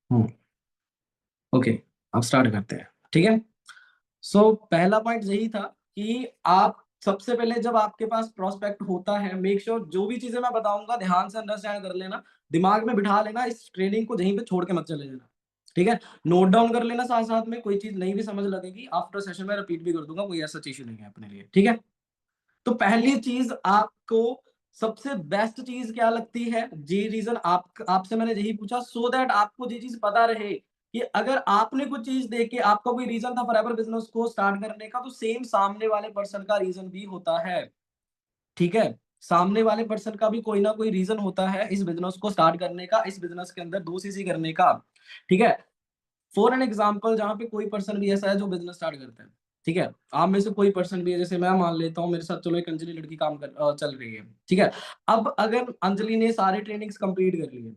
हम्म। Okay, अब start करते हैं, ठीक है। पहला पॉइंट यही था कि आप सबसे पहले जब आपके पास प्रोस्पेक्ट होता है, मेक श्योर जो भी चीजें मैं बताऊंगा ध्यान से अंडरस्टैंड कर लेना, दिमाग में बिठा लेना, इस ट्रेनिंग को यहीं पे छोड़ के मत चले जाना, ठीक है। नोट डाउन कर लेना साथ साथ में, कोई चीज नहीं भी समझ लगेगी आफ्टर सेशन में रिपीट भी कर दूंगा, कोई ऐसा इशू नहीं है अपने लिए, ठीक है। तो पहली चीज आपको सबसे बेस्ट चीज क्या लगती है, जी रीजन आपसे मैंने यही पूछा, सो दैट आपको ये चीज पता रहे कि अगर आपने कुछ चीज देख के आपका कोई रीजन था फॉरएवर बिजनेस को स्टार्ट करने का, तो सेम सामने वाले पर्सन का रीजन भी होता है, ठीक है। सामने वाले पर्सन का भी कोई ना कोई रीजन होता है इस बिजनेस को स्टार्ट करने का, इस बिजनेस के अंदर 2 सीसी करने का, ठीक है। फॉर एन एग्जाम्पल, जहां पे कोई पर्सन भी ऐसा है जो बिजनेस स्टार्ट करता है, ठीक है। आप में से कोई पर्सन भी है, जैसे मैं मान लेता हूँ मेरे साथ चलो एक अंजलि लड़की काम चल रही है, ठीक है। अब अगर अंजलि ने सारे ट्रेनिंग्स कंप्लीट कर लिए,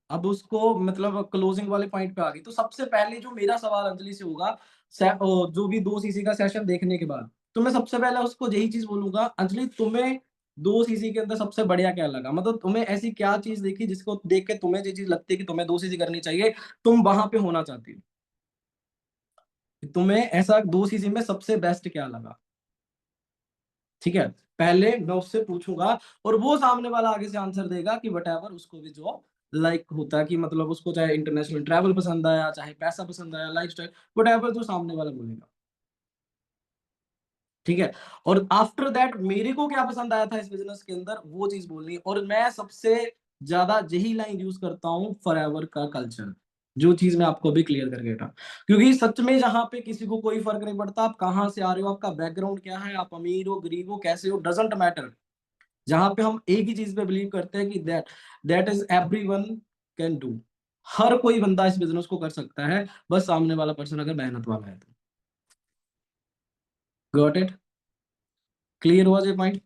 अब उसको मतलब क्लोजिंग वाले पॉइंट पे आ गई, तो सबसे पहले जो मेरा सवाल अंजलि से होगा, जो भी 2 सीसी का सेशन देखने के बाद, तो मैं सबसे पहले उसको यही चीज बोलूंगा, अंजलि तुम्हें 2 सीसी के अंदर सबसे बढ़िया क्या लगा, मतलब तुम्हें ऐसी क्या चीज देखी जिसको देख के तुम्हें ये चीज लगती है कि तुम्हें 2 सीसी करनी चाहिए, तुम वहां पे होना चाहती हो, तुम्हें ऐसा 2 सीसी में सबसे बेस्ट क्या लगा, ठीक है। पहले मैं उससे पूछूंगा और वो सामने वाला आगे से आंसर देगा कि वट उसको भी जो लाइक होता है, कि मतलब उसको चाहे इंटरनेशनल ट्रैवल पसंद आया, चाहे पैसा पसंद आया, लाइफस्टाइल, वट जो सामने वाला बोलेगा, ठीक है। और आफ्टर दैट मेरे को क्या पसंद आया था इस बिजनेस के अंदर, वो चीज बोलनी है। और मैं सबसे ज्यादा यही लाइन यूज करता हूँ, फॉरएवर का कल्चर, जो चीज मैं आपको भी क्लियर करके था, क्योंकि सच में जहां पे किसी को कोई फर्क नहीं पड़ता आप कहाँ से आ रहे हो, आपका बैकग्राउंड क्या है, आप अमीर हो गरीब हो कैसे हो, डजेंट मैटर। जहां पे हम एक ही चीज पे बिलीव करते हैं कि that that is everyone can do, हर कोई बंदा इस बिजनेस को कर सकता है, बस सामने वाला पर्सन अगर मेहनत वाला है तो। Got it? क्लियर हुआ ये पॉइंट?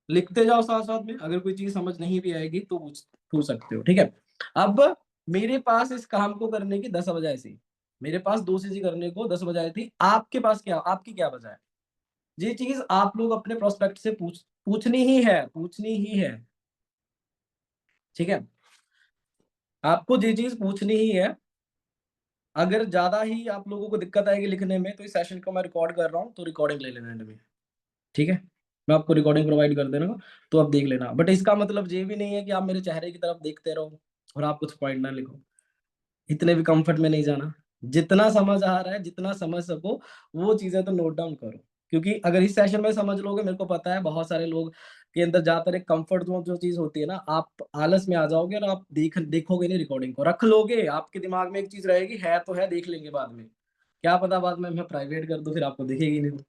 लिखते जाओ साथ साथ में, अगर कोई चीज समझ नहीं भी आएगी तो पूछ पूछ सकते हो, ठीक है। अब मेरे पास इस काम को करने की 10 वजह थी, मेरे पास 2 चीजें करने को 10 वजह थी, आपके पास क्या, आपकी क्या वजह है? ये चीज आप लोग अपने प्रोस्पेक्ट से पूछनी ही है, पूछनी ही है, ठीक है। आपको ये चीज पूछनी ही है। अगर ज्यादा ही आप लोगों को दिक्कत आएगी लिखने में, तो इस सेशन को मैं रिकॉर्ड कर रहा हूँ, तो रिकॉर्डिंग ले लेना एंड में, ठीक है। मैं आपको रिकॉर्डिंग प्रोवाइड कर देना, तो आप देख लेना, बट इसका मतलब ये भी नहीं है कि आप मेरे चेहरे की तरफ देखते रहो और आप कुछ पॉइंट ना लिखो, इतने भी कंफर्ट में नहीं जाना। जितना समझ आ रहा है, जितना समझ सको वो चीजें तो नोट डाउन करो, क्योंकि अगर इस सेशन में समझ लोगे, मेरे को पता है बहुत सारे लोग के अंदर ज्यादातर एक कंफर्ट जोन जो चीज होती है ना, आप आलस में आ जाओगे और आप देखोगे नहीं, रिकॉर्डिंग को रख लोगे, आपके दिमाग में एक चीज रहेगी, है तो है, देख लेंगे बाद में, क्या पता बाद में मैं प्राइवेट कर दूं फिर आपको दिखेगी नहीं,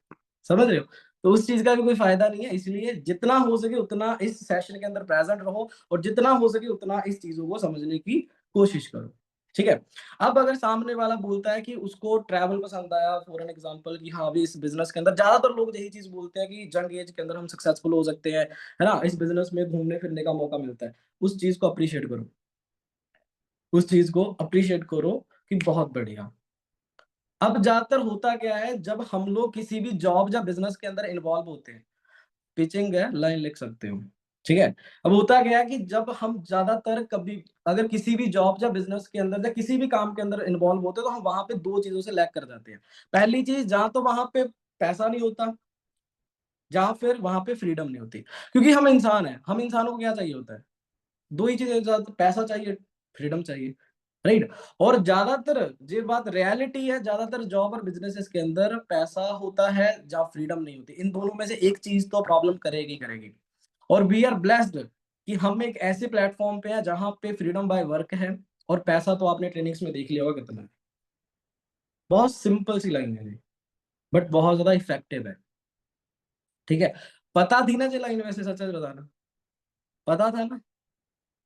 समझ रहे हो। तो उस चीज का भी कोई फायदा नहीं है, इसलिए जितना हो सके उतना इस सेशन के अंदर प्रेजेंट रहो, और जितना हो सके उतना इस चीजों को समझने की कोशिश करो, ठीक है। अब अगर सामने वाला बोलता है कि उसको ट्रैवल पसंद आया, फॉर एन एग्जांपल, कि हाँ भी इस बिजनेस के अंदर ज्यादातर लोग यही चीज बोलते हैं कि जंग एज के अंदर हम सक्सेसफुल हो सकते हैं, है ना, इस बिजनेस में घूमने फिरने का मौका मिलता है, उस चीज को अप्रिशिएट करो, उस चीज को अप्रिशिएट करो कि बहुत बढ़िया। अब ज्यादातर होता क्या है, जब हम लोग किसी भी जॉब या बिजनेस के अंदर इन्वॉल्व होते हैं, पिचिंग है, लाइन लिख सकते हो, ठीक है। अब होता क्या है कि जब हम ज्यादातर कभी अगर किसी भी जॉब या बिजनेस के अंदर या किसी भी काम के अंदर इन्वॉल्व होते हैं, तो हम वहां पे 2 चीजों से लैग कर जाते हैं। पहली चीज, जहां तो वहां पे पैसा नहीं होता, जहां फिर वहां पे फ्रीडम नहीं होती, क्योंकि हम इंसान है, हम इंसानों को क्या चाहिए होता है, 2 ही चीजें, पैसा चाहिए, फ्रीडम चाहिए, राइट। और ज्यादातर ये बात रियलिटी है, ज्यादातर जॉब और बिजनेसेस के अंदर पैसा होता है जहाँ फ्रीडम नहीं होती, इन दोनों में से एक चीज तो प्रॉब्लम करेगी करेगी। और वी आर ब्लेस्ड कि हम एक ऐसे प्लेटफॉर्म पे हैं जहां पे फ्रीडम बाय वर्क है, और पैसा तो आपने ट्रेनिंग्स में देख लिया होगा कितना है। बहुत सिंपल सी लाइन है, बट बहुत ज्यादा इफेक्टिव है, ठीक है। पता थी ना ये लाइन, वैसे सच सच बताना, पता था ना?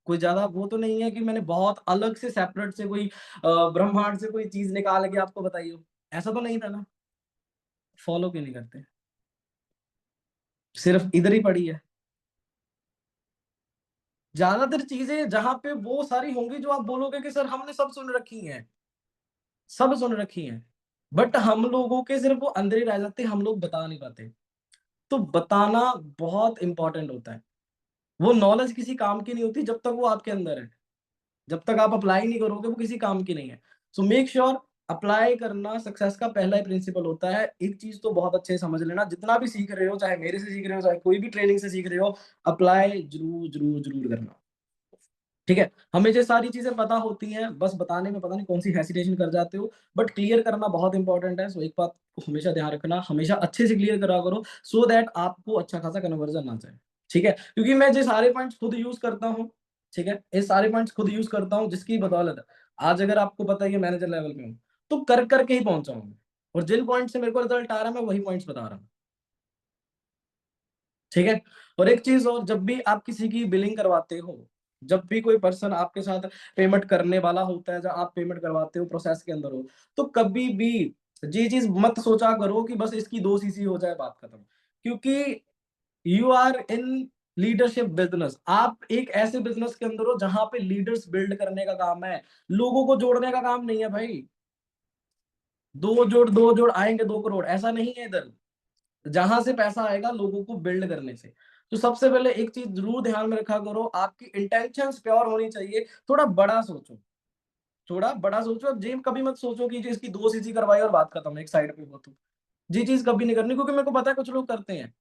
कोई ज्यादा वो तो नहीं है कि मैंने बहुत अलग से सेपरेट से कोई ब्रह्मांड से कोई चीज निकाल के आपको बताई हो, ऐसा तो नहीं था ना? फॉलो क्यों नहीं करते? सिर्फ इधर ही पड़ी है। ज्यादातर चीजें जहां पे वो सारी होंगी जो आप बोलोगे कि सर हमने सब सुन रखी हैं, सब सुन रखी हैं, बट हम लोगों के सिर्फ वो अंदर ही रह जाते हैं, हम लोग बता नहीं पाते। तो बताना बहुत इंपॉर्टेंट होता है, वो नॉलेज किसी काम की नहीं होती जब तक वो आपके अंदर है। जब तक आप अप्लाई नहीं करोगे वो किसी काम की नहीं है। सो मेक श्योर अप्लाई करना सक्सेस का पहला ही प्रिंसिपल होता है। एक चीज तो बहुत अच्छे से समझ लेना, जितना भी सीख रहे हो, चाहे मेरे से सीख रहे हो, चाहे कोई भी ट्रेनिंग से सीख रहे हो, अप्लाई जरूर जरूर जरूर करना। ठीक है, हमें ये सारी चीजें पता होती हैं, बस बताने में पता नहीं कौन सी हेसिटेशन कर जाते हो, बट क्लियर करना बहुत इंपॉर्टेंट है। सो एक बात को हमेशा ध्यान रखना, हमेशा अच्छे से क्लियर करा करो, सो दैट आपको अच्छा खासा कन्वर्जन आ जाए। ठीक है, क्योंकि मैं ये सारे पॉइंट्स खुद यूज करता हूँ। ठीक है, ये सारे पॉइंट्स खुद यूज करता हूँ, जिसकी बदौलत आज अगर आपको पता है कि मैनेजर लेवल पे हूँ, तो कर करके ही पहुंचा हूँ। और जिन पॉइंट से मेरे को रिजल्ट आ रहा है, मैं वही पॉइंट्स बता रहा हूँ। ठीक है, और एक चीज और, जब भी आप किसी की बिलिंग करवाते हो, जब भी कोई पर्सन आपके साथ पेमेंट करने वाला होता है, जब आप पेमेंट करवाते हो, प्रोसेस के अंदर हो, तो कभी भी ये चीज मत सोचा करो कि बस इसकी 2 सीसी हो जाए बात खत्म। क्योंकि you are in leadership business, आप एक ऐसे बिजनेस के अंदर हो जहां पे लीडर्स बिल्ड करने का काम है, लोगों को जोड़ने का काम नहीं है भाई। दो जोड़ आएंगे 2 करोड़, ऐसा नहीं है इधर। जहां से पैसा आएगा लोगों को बिल्ड करने से। तो सबसे पहले एक चीज जरूर ध्यान में रखा करो, आपकी इंटेंशंस प्योर होनी चाहिए। थोड़ा बड़ा सोचो, थोड़ा बड़ा सोचो। अब जेम कभी मत सोचो कि जो इसकी 2 सीसी करवाई और बात खत्म, एक साइड पे हो तो जी चीज कभी नहीं करनी, क्योंकि मेरे को पता है कुछ लोग करते हैं।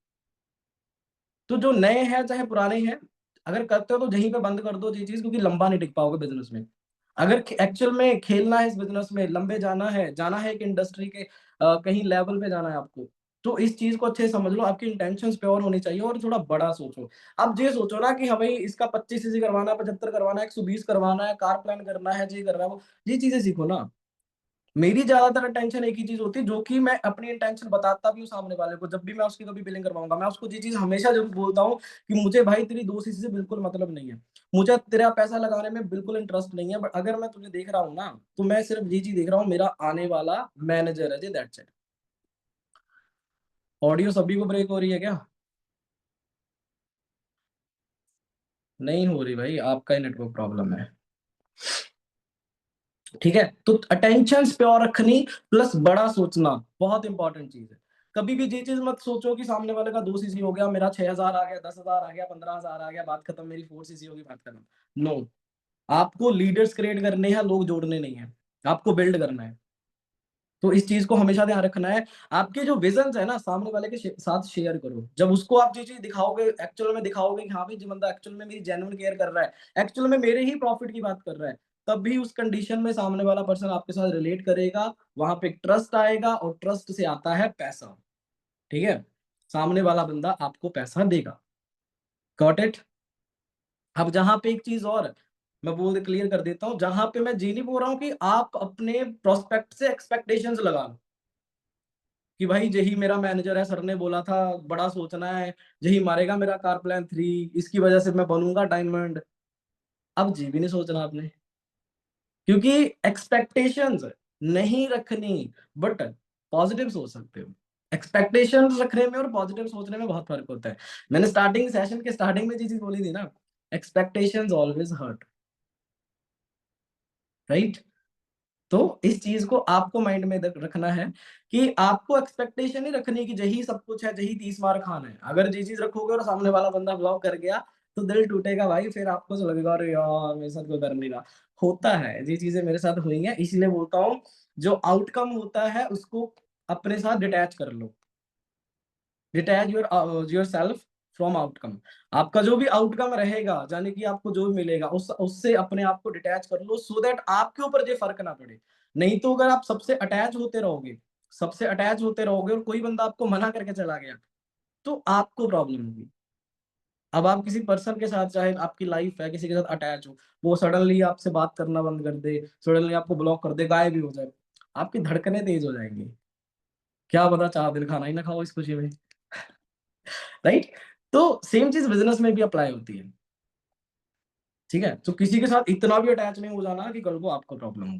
तो जो नए हैं चाहे पुराने हैं, अगर करते हो तो यहीं पे बंद कर दो ये चीज, क्योंकि लंबा नहीं टिक पाओगे बिजनेस में। अगर एक्चुअल में खेलना है इस बिजनेस में, लंबे जाना है एक इंडस्ट्री के कहीं लेवल पे जाना है आपको, तो इस चीज को अच्छे से समझ लो। आपकी इंटेंशंस प्योर होनी चाहिए और थोड़ा बड़ा सोचो। अब ये सोचो ना कि हाँ भाई इसका 25 सीसी करवाना है, 75 करवाना है, 120 करवाना है, कार प्लान करना है, ये करना है वो, ये चीजें सीखो ना। मेरी ज्यादातर टेंशन एक ही चीज होती है, जो कि मैं अपनी इंटेंशन बताता भी हूँ सामने वाले को। जब भी मैं उसकी कभी बिलिंग करवाऊंगा, मैं उसको ये चीज हमेशा जरूर बोलता हूँ कि मुझे भाई तेरी 2 सीसी से बिल्कुल मतलब नहीं है, मुझे तेरा पैसा लगाने में बिल्कुल इंटरेस्ट नहीं है, बट अगर मैं तुझे देख रहा हूँ ना, तो मैं सिर्फ ये चीज देख रहा हूँ, मेरा आने वाला मैनेजर है जी, दैट्स इट। ऑडियो सभी को ब्रेक हो रही है क्या? नहीं हो रही भाई, आपका ही नेटवर्क प्रॉब्लम है। ठीक है, तो अटेंशन प्योर रखनी प्लस बड़ा सोचना बहुत इंपॉर्टेंट चीज है। कभी भी ये चीज मत सोचो कि सामने वाले का 2 सीसी हो गया, मेरा 6,000 आ गया, 10,000 आ गया, 15,000 आ गया, बात खत्म, मेरी 4 सीसी होगी, बात खत्म। नो, आपको लीडर्स क्रिएट करने हैं, लोग जोड़ने नहीं है, आपको बिल्ड करना है। तो इस चीज को हमेशा ध्यान रखना है। आपके जो विजन है ना, सामने वाले के साथ शेयर करो। जब उसको आप ये चीज दिखाओगे, एक्चुअल में दिखाओगे कि हाँ भाई जी बंदा एक्चुअल में मेरी जेन्युइन केयर कर रहा है, एक्चुअल में मेरे ही प्रॉफिट की बात कर रहा है, तब भी उस कंडीशन में सामने वाला पर्सन आपके साथ रिलेट करेगा। वहां पे ट्रस्ट आएगा, और ट्रस्ट से आता है पैसा। ठीक है, सामने वाला बंदा आपको पैसा देगा। Got it? अब जहां पे एक चीज और मैं बोल क्लियर कर देता हूं, जहां पे मैं ये नहीं बोल रहा हूं कि आप अपने प्रोस्पेक्ट से एक्सपेक्टेशंस लगा लो कि भाई यही मेरा मैनेजर है, सर ने बोला था बड़ा सोचना है, यही मारेगा मेरा कार प्लान 3, इसकी वजह से मैं बनूंगा डायमंड। अब जी भी नहीं सोचना आपने, क्योंकि एक्सपेक्टेशंस नहीं रखनी, बट पॉजिटिव सोच सकते हो। एक्सपेक्टेशंस रखने में और पॉजिटिव सोचने में बहुत फर्क होता है। मैंने स्टार्टिंग सेशन के स्टार्टिंग में जी चीज बोली थी ना, एक्सपेक्टेशंस ऑलवेज हर्ट, राइट? तो इस चीज को आपको माइंड में रखना है कि आपको एक्सपेक्टेशन नहीं रखनी कि यही सब कुछ है, यही 30 मार खाना है। अगर ये चीज रखोगे और सामने वाला बंदा ब्लॉक कर गया, तो दिल टूटेगा भाई, फिर आपको तो लगेगा अरे यार मेरे साथ कोई कर नहीं रहा। होता है, ये चीजें मेरे साथ हुई हैं, इसलिए बोलता हूँ जो आउटकम होता है उसको अपने साथ डिटैच कर लो। Detach yourself from outcome. आपका जो भी आउटकम रहेगा, यानी कि आपको जो भी मिलेगा, उससे अपने आप को डिटैच कर लो, सो दैट आपके ऊपर ये फर्क ना पड़े। नहीं तो अगर आप सबसे अटैच होते रहोगे, सबसे अटैच होते रहोगे और कोई बंदा आपको मना करके चला गया, तो आपको प्रॉब्लम होगी। अब आप किसी पर्सन के साथ, चाहे आपकी लाइफ है, किसी के साथ अटैच हो, वो सडनली आपसे बात करना बंद कर दे, सडनली आपको ब्लॉक कर दे, गायब भी हो जाए, आपकी धड़कनें तेज हो जाएंगी। क्या पता 4 दिन खाना ही ना खाओ इस खुशी में, राइट? तो सेम चीज बिजनेस में भी अप्लाई होती है। ठीक है, तो किसी के साथ इतना भी अटैच नहीं हो जाना कि कल को आपको प्रॉब्लम हो।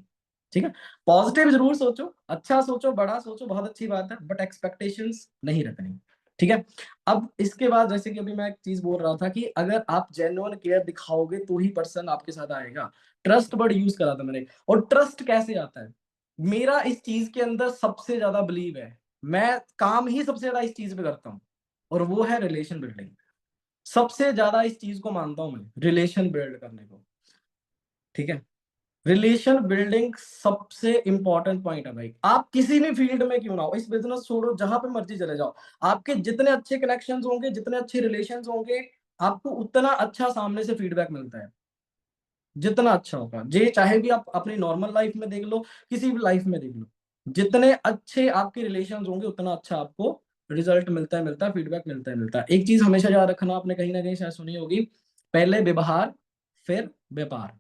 ठीक है, पॉजिटिव जरूर सोचो, अच्छा सोचो, बड़ा सोचो, बहुत अच्छी बात है, बट एक्सपेक्टेशंस नहीं रखनी। ठीक है, अब इसके बाद जैसे कि अभी मैं एक चीज बोल रहा था कि अगर आप जेन्युइन केयर दिखाओगे तो ही पर्सन आपके साथ आएगा। ट्रस्ट वर्ड यूज करा था मैंने, और ट्रस्ट कैसे आता है, मेरा इस चीज के अंदर सबसे ज्यादा बिलीव है, मैं काम ही सबसे ज्यादा इस चीज पे करता हूँ, और वो है रिलेशन बिल्डिंग। सबसे ज्यादा इस चीज को मानता हूं मैं, रिलेशन बिल्ड करने को। ठीक है, रिलेशन बिल्डिंग सबसे इंपॉर्टेंट पॉइंट है भाई। आप किसी भी फील्ड में क्यों ना हो, इस बिजनेस छोड़ो, जहां पे मर्जी चले जाओ, आपके जितने अच्छे कनेक्शंस होंगे, जितने अच्छे रिलेशंस होंगे, आपको उतना अच्छा सामने से फीडबैक मिलता है, जितना अच्छा होगा। जे चाहे भी आप अपनी नॉर्मल लाइफ में देख लो, किसी भी लाइफ में देख लो, जितने अच्छे आपके रिलेशंस होंगे उतना अच्छा आपको रिजल्ट मिलता है, फीडबैक मिलता है। एक चीज हमेशा याद रखना, आपने कहीं ना कहीं शायद सुनी होगी, पहले व्यवहार फिर व्यापार।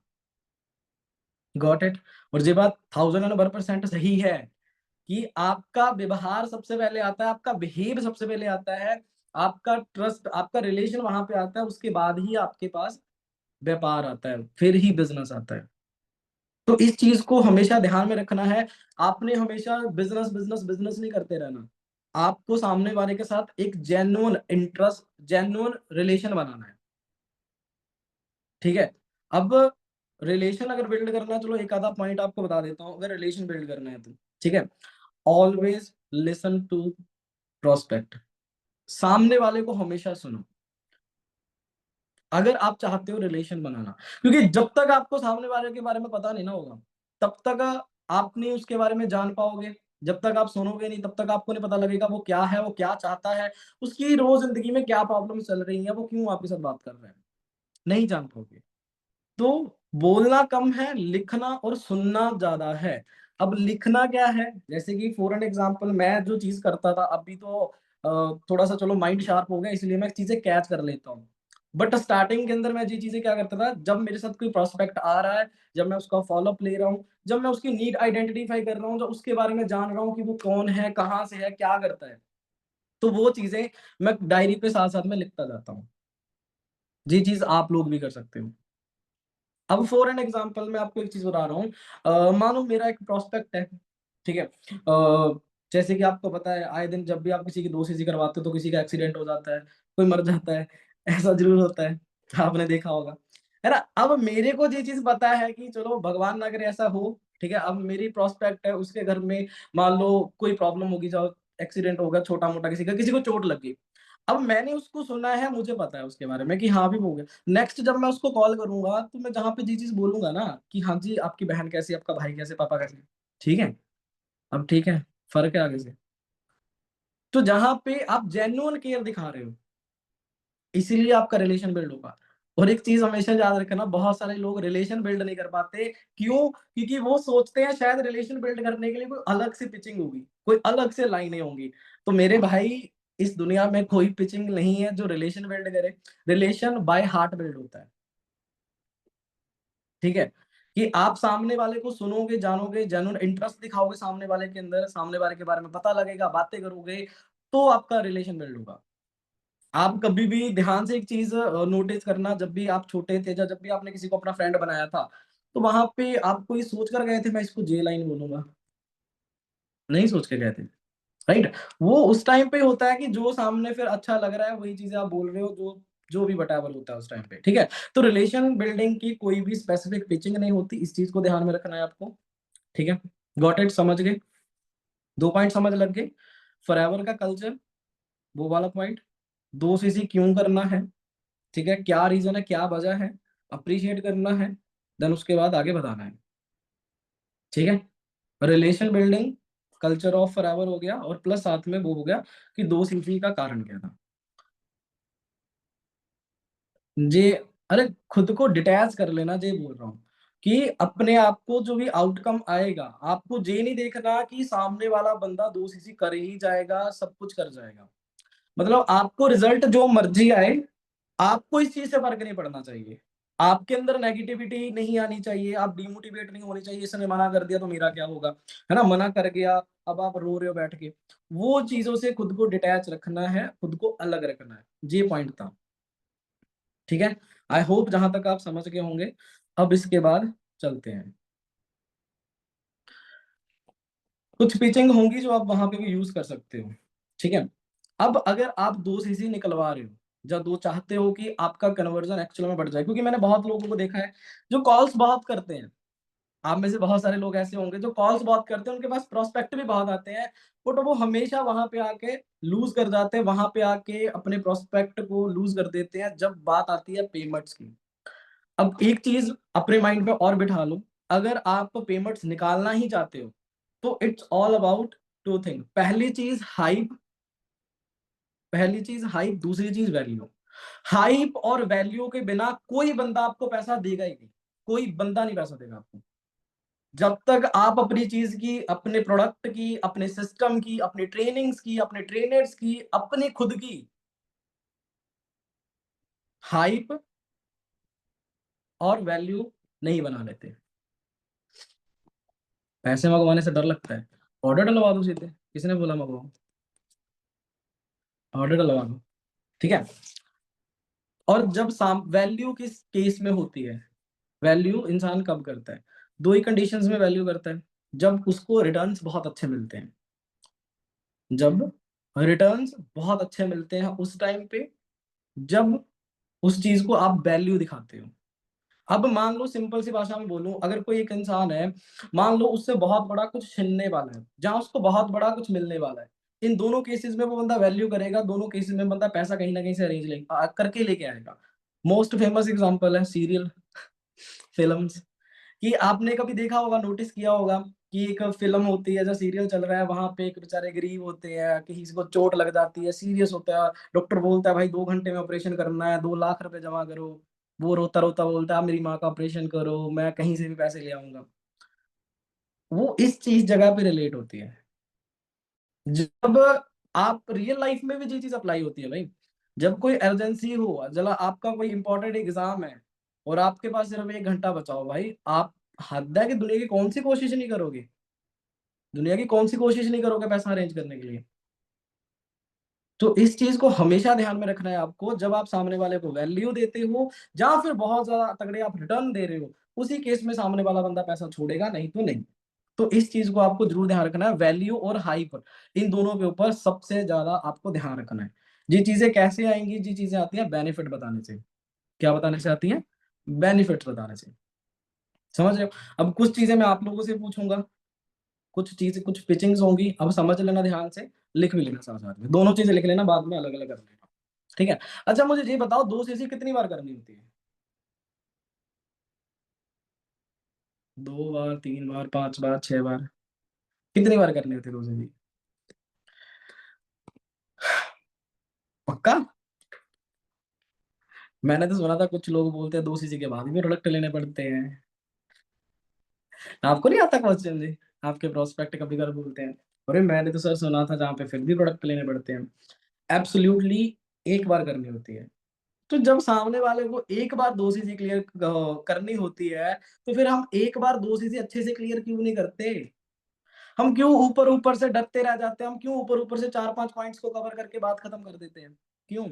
Got it. और ये बात 1001% सही है कि आपका व्यवहार सबसे पहले आता है, आपका बिहेव सबसे पहले आता है, आपका ट्रस्ट, आपका रिलेशन वहां पे आता है, उसके बाद ही आपके पास व्यापार आता है, फिर ही बिजनेस आता है। तो इस चीज को हमेशा ध्यान में रखना है। आपने हमेशा बिजनेस बिजनेस बिजनेस नहीं करते रहना, आपको सामने वाले के साथ एक जेन्युइन इंटरेस्ट, जेन्युइन रिलेशन बनाना है। ठीक है। अब रिलेशन अगर बिल्ड करना है, चलो एक आधा पॉइंट आपको बता देता हूँ, अगर रिलेशन बिल्ड करना है तो ठीक है, ऑलवेज लिसन टू प्रोस्पेक्ट। सामने वाले को हमेशा सुनो, अगर आप चाहते हो रिलेशन बनाना। क्योंकि जब तक आपको सामने वाले के बारे में पता नहीं ना होगा, तब तक आप नहीं उसके बारे में जान पाओगे। जब तक आप सुनोगे नहीं, तब तक आपको नहीं पता लगेगा वो क्या है, वो क्या चाहता है, उसकी रोज जिंदगी में क्या प्रॉब्लम चल रही है, वो क्यों आपके साथ बात कर रहे हैं, नहीं जान पाओगे। तो बोलना कम है, लिखना और सुनना ज्यादा है। अब लिखना क्या है, जैसे कि फॉर एन एग्जांपल, मैं जो चीज करता था, अभी तो थोड़ा सा चलो माइंड शार्प हो गया, इसलिए मैं चीजें कैच कर लेता हूँ। बट स्टार्टिंग के अंदर मैं ये चीजें क्या करता था, जब मेरे साथ कोई प्रोस्पेक्ट आ रहा है, जब मैं उसका फॉलोअप ले रहा हूँ, जब मैं उसकी नीड आइडेंटिफाई कर रहा हूँ, जब उसके बारे में जान रहा हूँ कि वो कौन है, कहाँ से है, क्या करता है, तो वो चीजें मैं डायरी पे साथ साथ में लिखता जाता हूँ। ये चीज आप लोग भी कर सकते हो। अब फॉर एन एग्जांपल मैं आपको एक चीज बता रहा हूँ, मानो मेरा एक प्रोस्पेक्ट है, ठीक है, जैसे कि आपको पता है, आए दिन जब भी आप किसी की दोस्ती करवाते हो तो किसी का एक्सीडेंट हो जाता है, कोई मर जाता है, ऐसा जरूर होता है, आपने देखा होगा, है ना। अब मेरे को ये चीज पता है कि चलो भगवान ना करे ऐसा हो, ठीक है, अब मेरी प्रोस्पेक्ट है, उसके घर में मान लो कोई प्रॉब्लम होगी, जाओ एक्सीडेंट होगा छोटा मोटा, किसी का, किसी को चोट लग गई। अब मैंने उसको सुना है, मुझे पता है उसके बारे में कि हाँ भी हो गया। नेक्स्ट जब मैं उसको कॉल करूंगा, तो मैं जहाँ पे जी चीज बोलूंगा ना कि हाँ जी आपकी बहन कैसी है, आपका भाई कैसे, पापा कैसे, ठीक है, अब ठीक है, फर्क है आगे से। तो जहाँ पे आप जेन्युइन केयर दिखा रहे हो, इसीलिए आपका रिलेशन बिल्ड होगा। और एक चीज हमेशा याद रखना, बहुत सारे लोग रिलेशन बिल्ड नहीं कर पाते, क्यों? क्योंकि वो सोचते हैं शायद रिलेशन बिल्ड करने के लिए कोई अलग से पिचिंग होगी, कोई अलग से लाइनें होंगी। तो मेरे भाई, इस दुनिया में कोई पिचिंग नहीं है जो रिलेशन बिल्ड करे। रिलेशन बाय हार्ट बिल्ड होता है। ठीक है, कि आप सामने वाले को सुनोगे, जानोगे, जेन्युइन इंटरेस्ट दिखाओगे सामने वाले के अंदर, सामने वाले के बारे में पता लगेगा, बातें करोगे, तो आपका रिलेशन बिल्ड होगा। आप कभी भी ध्यान से एक चीज नोटिस करना, जब भी आप छोटे थे, जब भी आपने किसी को अपना फ्रेंड बनाया था, तो वहां पे आप कोई सोच कर गए थे मैं इसको जे लाइन बोलूंगा? नहीं सोच के गए थे, राइट। वो उस टाइम पे होता है कि जो सामने फिर अच्छा लग रहा है वही चीजें आप बोल रहे हो, जो जो भी बटावर होता है उस टाइम पे, ठीक है। तो रिलेशन बिल्डिंग की कोई भी स्पेसिफिक पिचिंग नहीं होती, इस चीज को ध्यान में रखना है आपको। ठीक है, गॉट इट, समझ गए? 2 पॉइंट समझ लग गए। फॉरएवर का कल्चर, वो वाला पॉइंट, 2 सीसी क्यों करना है, ठीक है, क्या रीजन है, क्या वजह है, अप्रिशिएट करना है, देन उसके बाद आगे बताना है। ठीक है, relation building, culture of forever हो गया, और प्लस साथ में वो हो गया कि 2 सीसी का कारण क्या था। जे, अरे खुद को डिटैच कर लेना, जे बोल रहा हूँ कि अपने आप को जो भी आउटकम आएगा, आपको ये नहीं देखना कि सामने वाला बंदा 2 सीसी कर ही जाएगा, सब कुछ कर जाएगा। मतलब आपको रिजल्ट जो मर्जी आए, आपको इस चीज से फर्क नहीं पड़ना चाहिए। आपके अंदर नेगेटिविटी नहीं आनी चाहिए, आप डिमोटिवेट नहीं होनी चाहिए, इसने मना कर दिया तो मेरा क्या होगा, है ना, मना कर गया, अब आप रो रहे हो बैठ के। वो चीजों से खुद को डिटैच रखना है, खुद को अलग रखना है, ये पॉइंट था। ठीक है, आई होप जहां तक आप समझ गए होंगे। अब इसके बाद चलते हैं, कुछ पिचिंग होंगी जो आप वहां पे भी यूज कर सकते हो। ठीक है, अब अगर आप 2 सीसी निकलवा रहे हो, जब दो चाहते हो कि आपका कन्वर्जन एक्चुअल में बढ़ जाए, क्योंकि मैंने बहुत लोगों को देखा है जो कॉल्स बहुत करते हैं, आप में से बहुत सारे लोग ऐसे होंगे जो कॉल्स बहुत करते हैं, उनके पास प्रोस्पेक्ट भी बहुत आते हैं, बट वो हमेशा वहां पे आके लूज कर जाते हैं, वहां पे आके अपने प्रोस्पेक्ट को लूज कर देते हैं जब बात आती है पेमेंट्स की। अब एक चीज अपने माइंड पे और बिठा लो, अगर आप पेमेंट्स निकालना ही चाहते हो तो it's all about two thing. पहली चीज हाइप, दूसरी चीज वैल्यू। हाइप और वैल्यू के बिना कोई बंदा आपको पैसा देगा ही नहीं, कोई बंदा नहीं पैसा देगा आपको। जब तक आप अपनी चीज की, अपने प्रोडक्ट की, अपने सिस्टम की, अपनी ट्रेनिंग्स की, अपने ट्रेनर्स की, अपनी खुद की हाइप और वैल्यू नहीं बना लेते, पैसे मंगवाने से डर लगता है, ऑर्डर डलवा दो सीधे, किसने बोला मंगवाओ, ऑर्डर डलवा दो, ठीक है। और जब साम वैल्यू किस केस में होती है, वैल्यू इंसान कब करता है, दो ही कंडीशंस में वैल्यू करता है। जब उसको रिटर्न्स बहुत अच्छे मिलते हैं, जब रिटर्न्स बहुत अच्छे मिलते हैं उस टाइम पे, जब उस चीज को आप वैल्यू दिखाते हो। अब मान लो, सिंपल सी भाषा में बोलूं, अगर कोई एक इंसान है, मान लो उससे बहुत बड़ा कुछ छिनने वाला है, जहां उसको बहुत बड़ा कुछ मिलने वाला है, इन दोनों केसेस में वो बंदा वैल्यू करेगा, दोनों केसेस में बंदा पैसा कहीं ना कहीं से अरेंज करके लेके आएगा। मोस्ट फेमस एग्जांपल है सीरियल फिल्म्स, कि आपने कभी देखा होगा, नोटिस किया होगा कि एक फिल्म होती है, जो सीरियल चल रहा है, वहां पे एक बेचारे गरीब होते हैं, किसी को चोट लग जाती है, सीरियस होता है, डॉक्टर बोलता है भाई 2 घंटे में ऑपरेशन करना है, 2 लाख रुपए जमा करो। वो रोता रोता बोलता है मेरी माँ का ऑपरेशन करो, मैं कहीं से भी पैसे ले आऊंगा। वो इस चीज जगह पे रिलेट होती है। जब आप रियल लाइफ में भी ये चीज अप्लाई होती है भाई, जब कोई इमरजेंसी हो, जला आपका कोई इंपॉर्टेंट एग्जाम है और आपके पास सिर्फ 1 घंटा बचा हो, भाई आप हद है कि दुनिया की कौन सी कोशिश नहीं करोगे, दुनिया की कौन सी कोशिश नहीं करोगे पैसा अरेंज करने के लिए। तो इस चीज को हमेशा ध्यान में रखना है आपको, जब आप सामने वाले को वैल्यू देते हो या फिर बहुत ज्यादा तगड़े आप रिटर्न दे रहे हो, उसी केस में सामने वाला बंदा पैसा छोड़ेगा, नहीं तो नहीं। तो इस चीज को आपको जरूर ध्यान रखना है, वैल्यू और हाइप, इन दोनों के ऊपर सबसे ज्यादा आपको ध्यान रखना है। ये चीजें कैसे आएंगी, ये चीजें आती हैं बेनिफिट बताने से। क्या बताने से आती हैं? बेनिफिट बताने से। समझ रहे हो? अब कुछ चीजें मैं आप लोगों से पूछूंगा, कुछ चीजें, कुछ पिचिंग्स होंगी, अब समझ लेना ध्यान से, लिख भी लेना साथ साथ में, दोनों चीजें लिख लेना, बाद में अलग अलग कर लेना, ठीक है। अच्छा मुझे ये बताओ, 2 सीसी कितनी बार करनी होती है? 2 बार, 3 बार, 5 बार, 6 बार? कितनी बार करनी होती है 2 सीसी? पक्का? मैंने तो सुना था कुछ लोग बोलते हैं 2 सीसी के बाद भी प्रोडक्ट लेने पड़ते हैं। आपको नहीं आता क्वेश्चन जी? आपके प्रोस्पेक्ट कभी कभी बोलते हैं, अरे मैंने तो सर सुना था जहाँ पे फिर भी प्रोडक्ट लेने पड़ते हैं। एब्सोल्युटली 1 बार करनी होती है। तो जब सामने वाले को 1 बार 2 सीसी क्लियर करनी होती है, तो फिर हम 1 बार 2 सीसी अच्छे से क्लियर क्यों नहीं करते? हम क्यों ऊपर ऊपर से डरते रह जाते हैं? हम क्यों ऊपर ऊपर से 4-5 पॉइंट्स को कवर करके बात खत्म कर देते हैं? क्यों?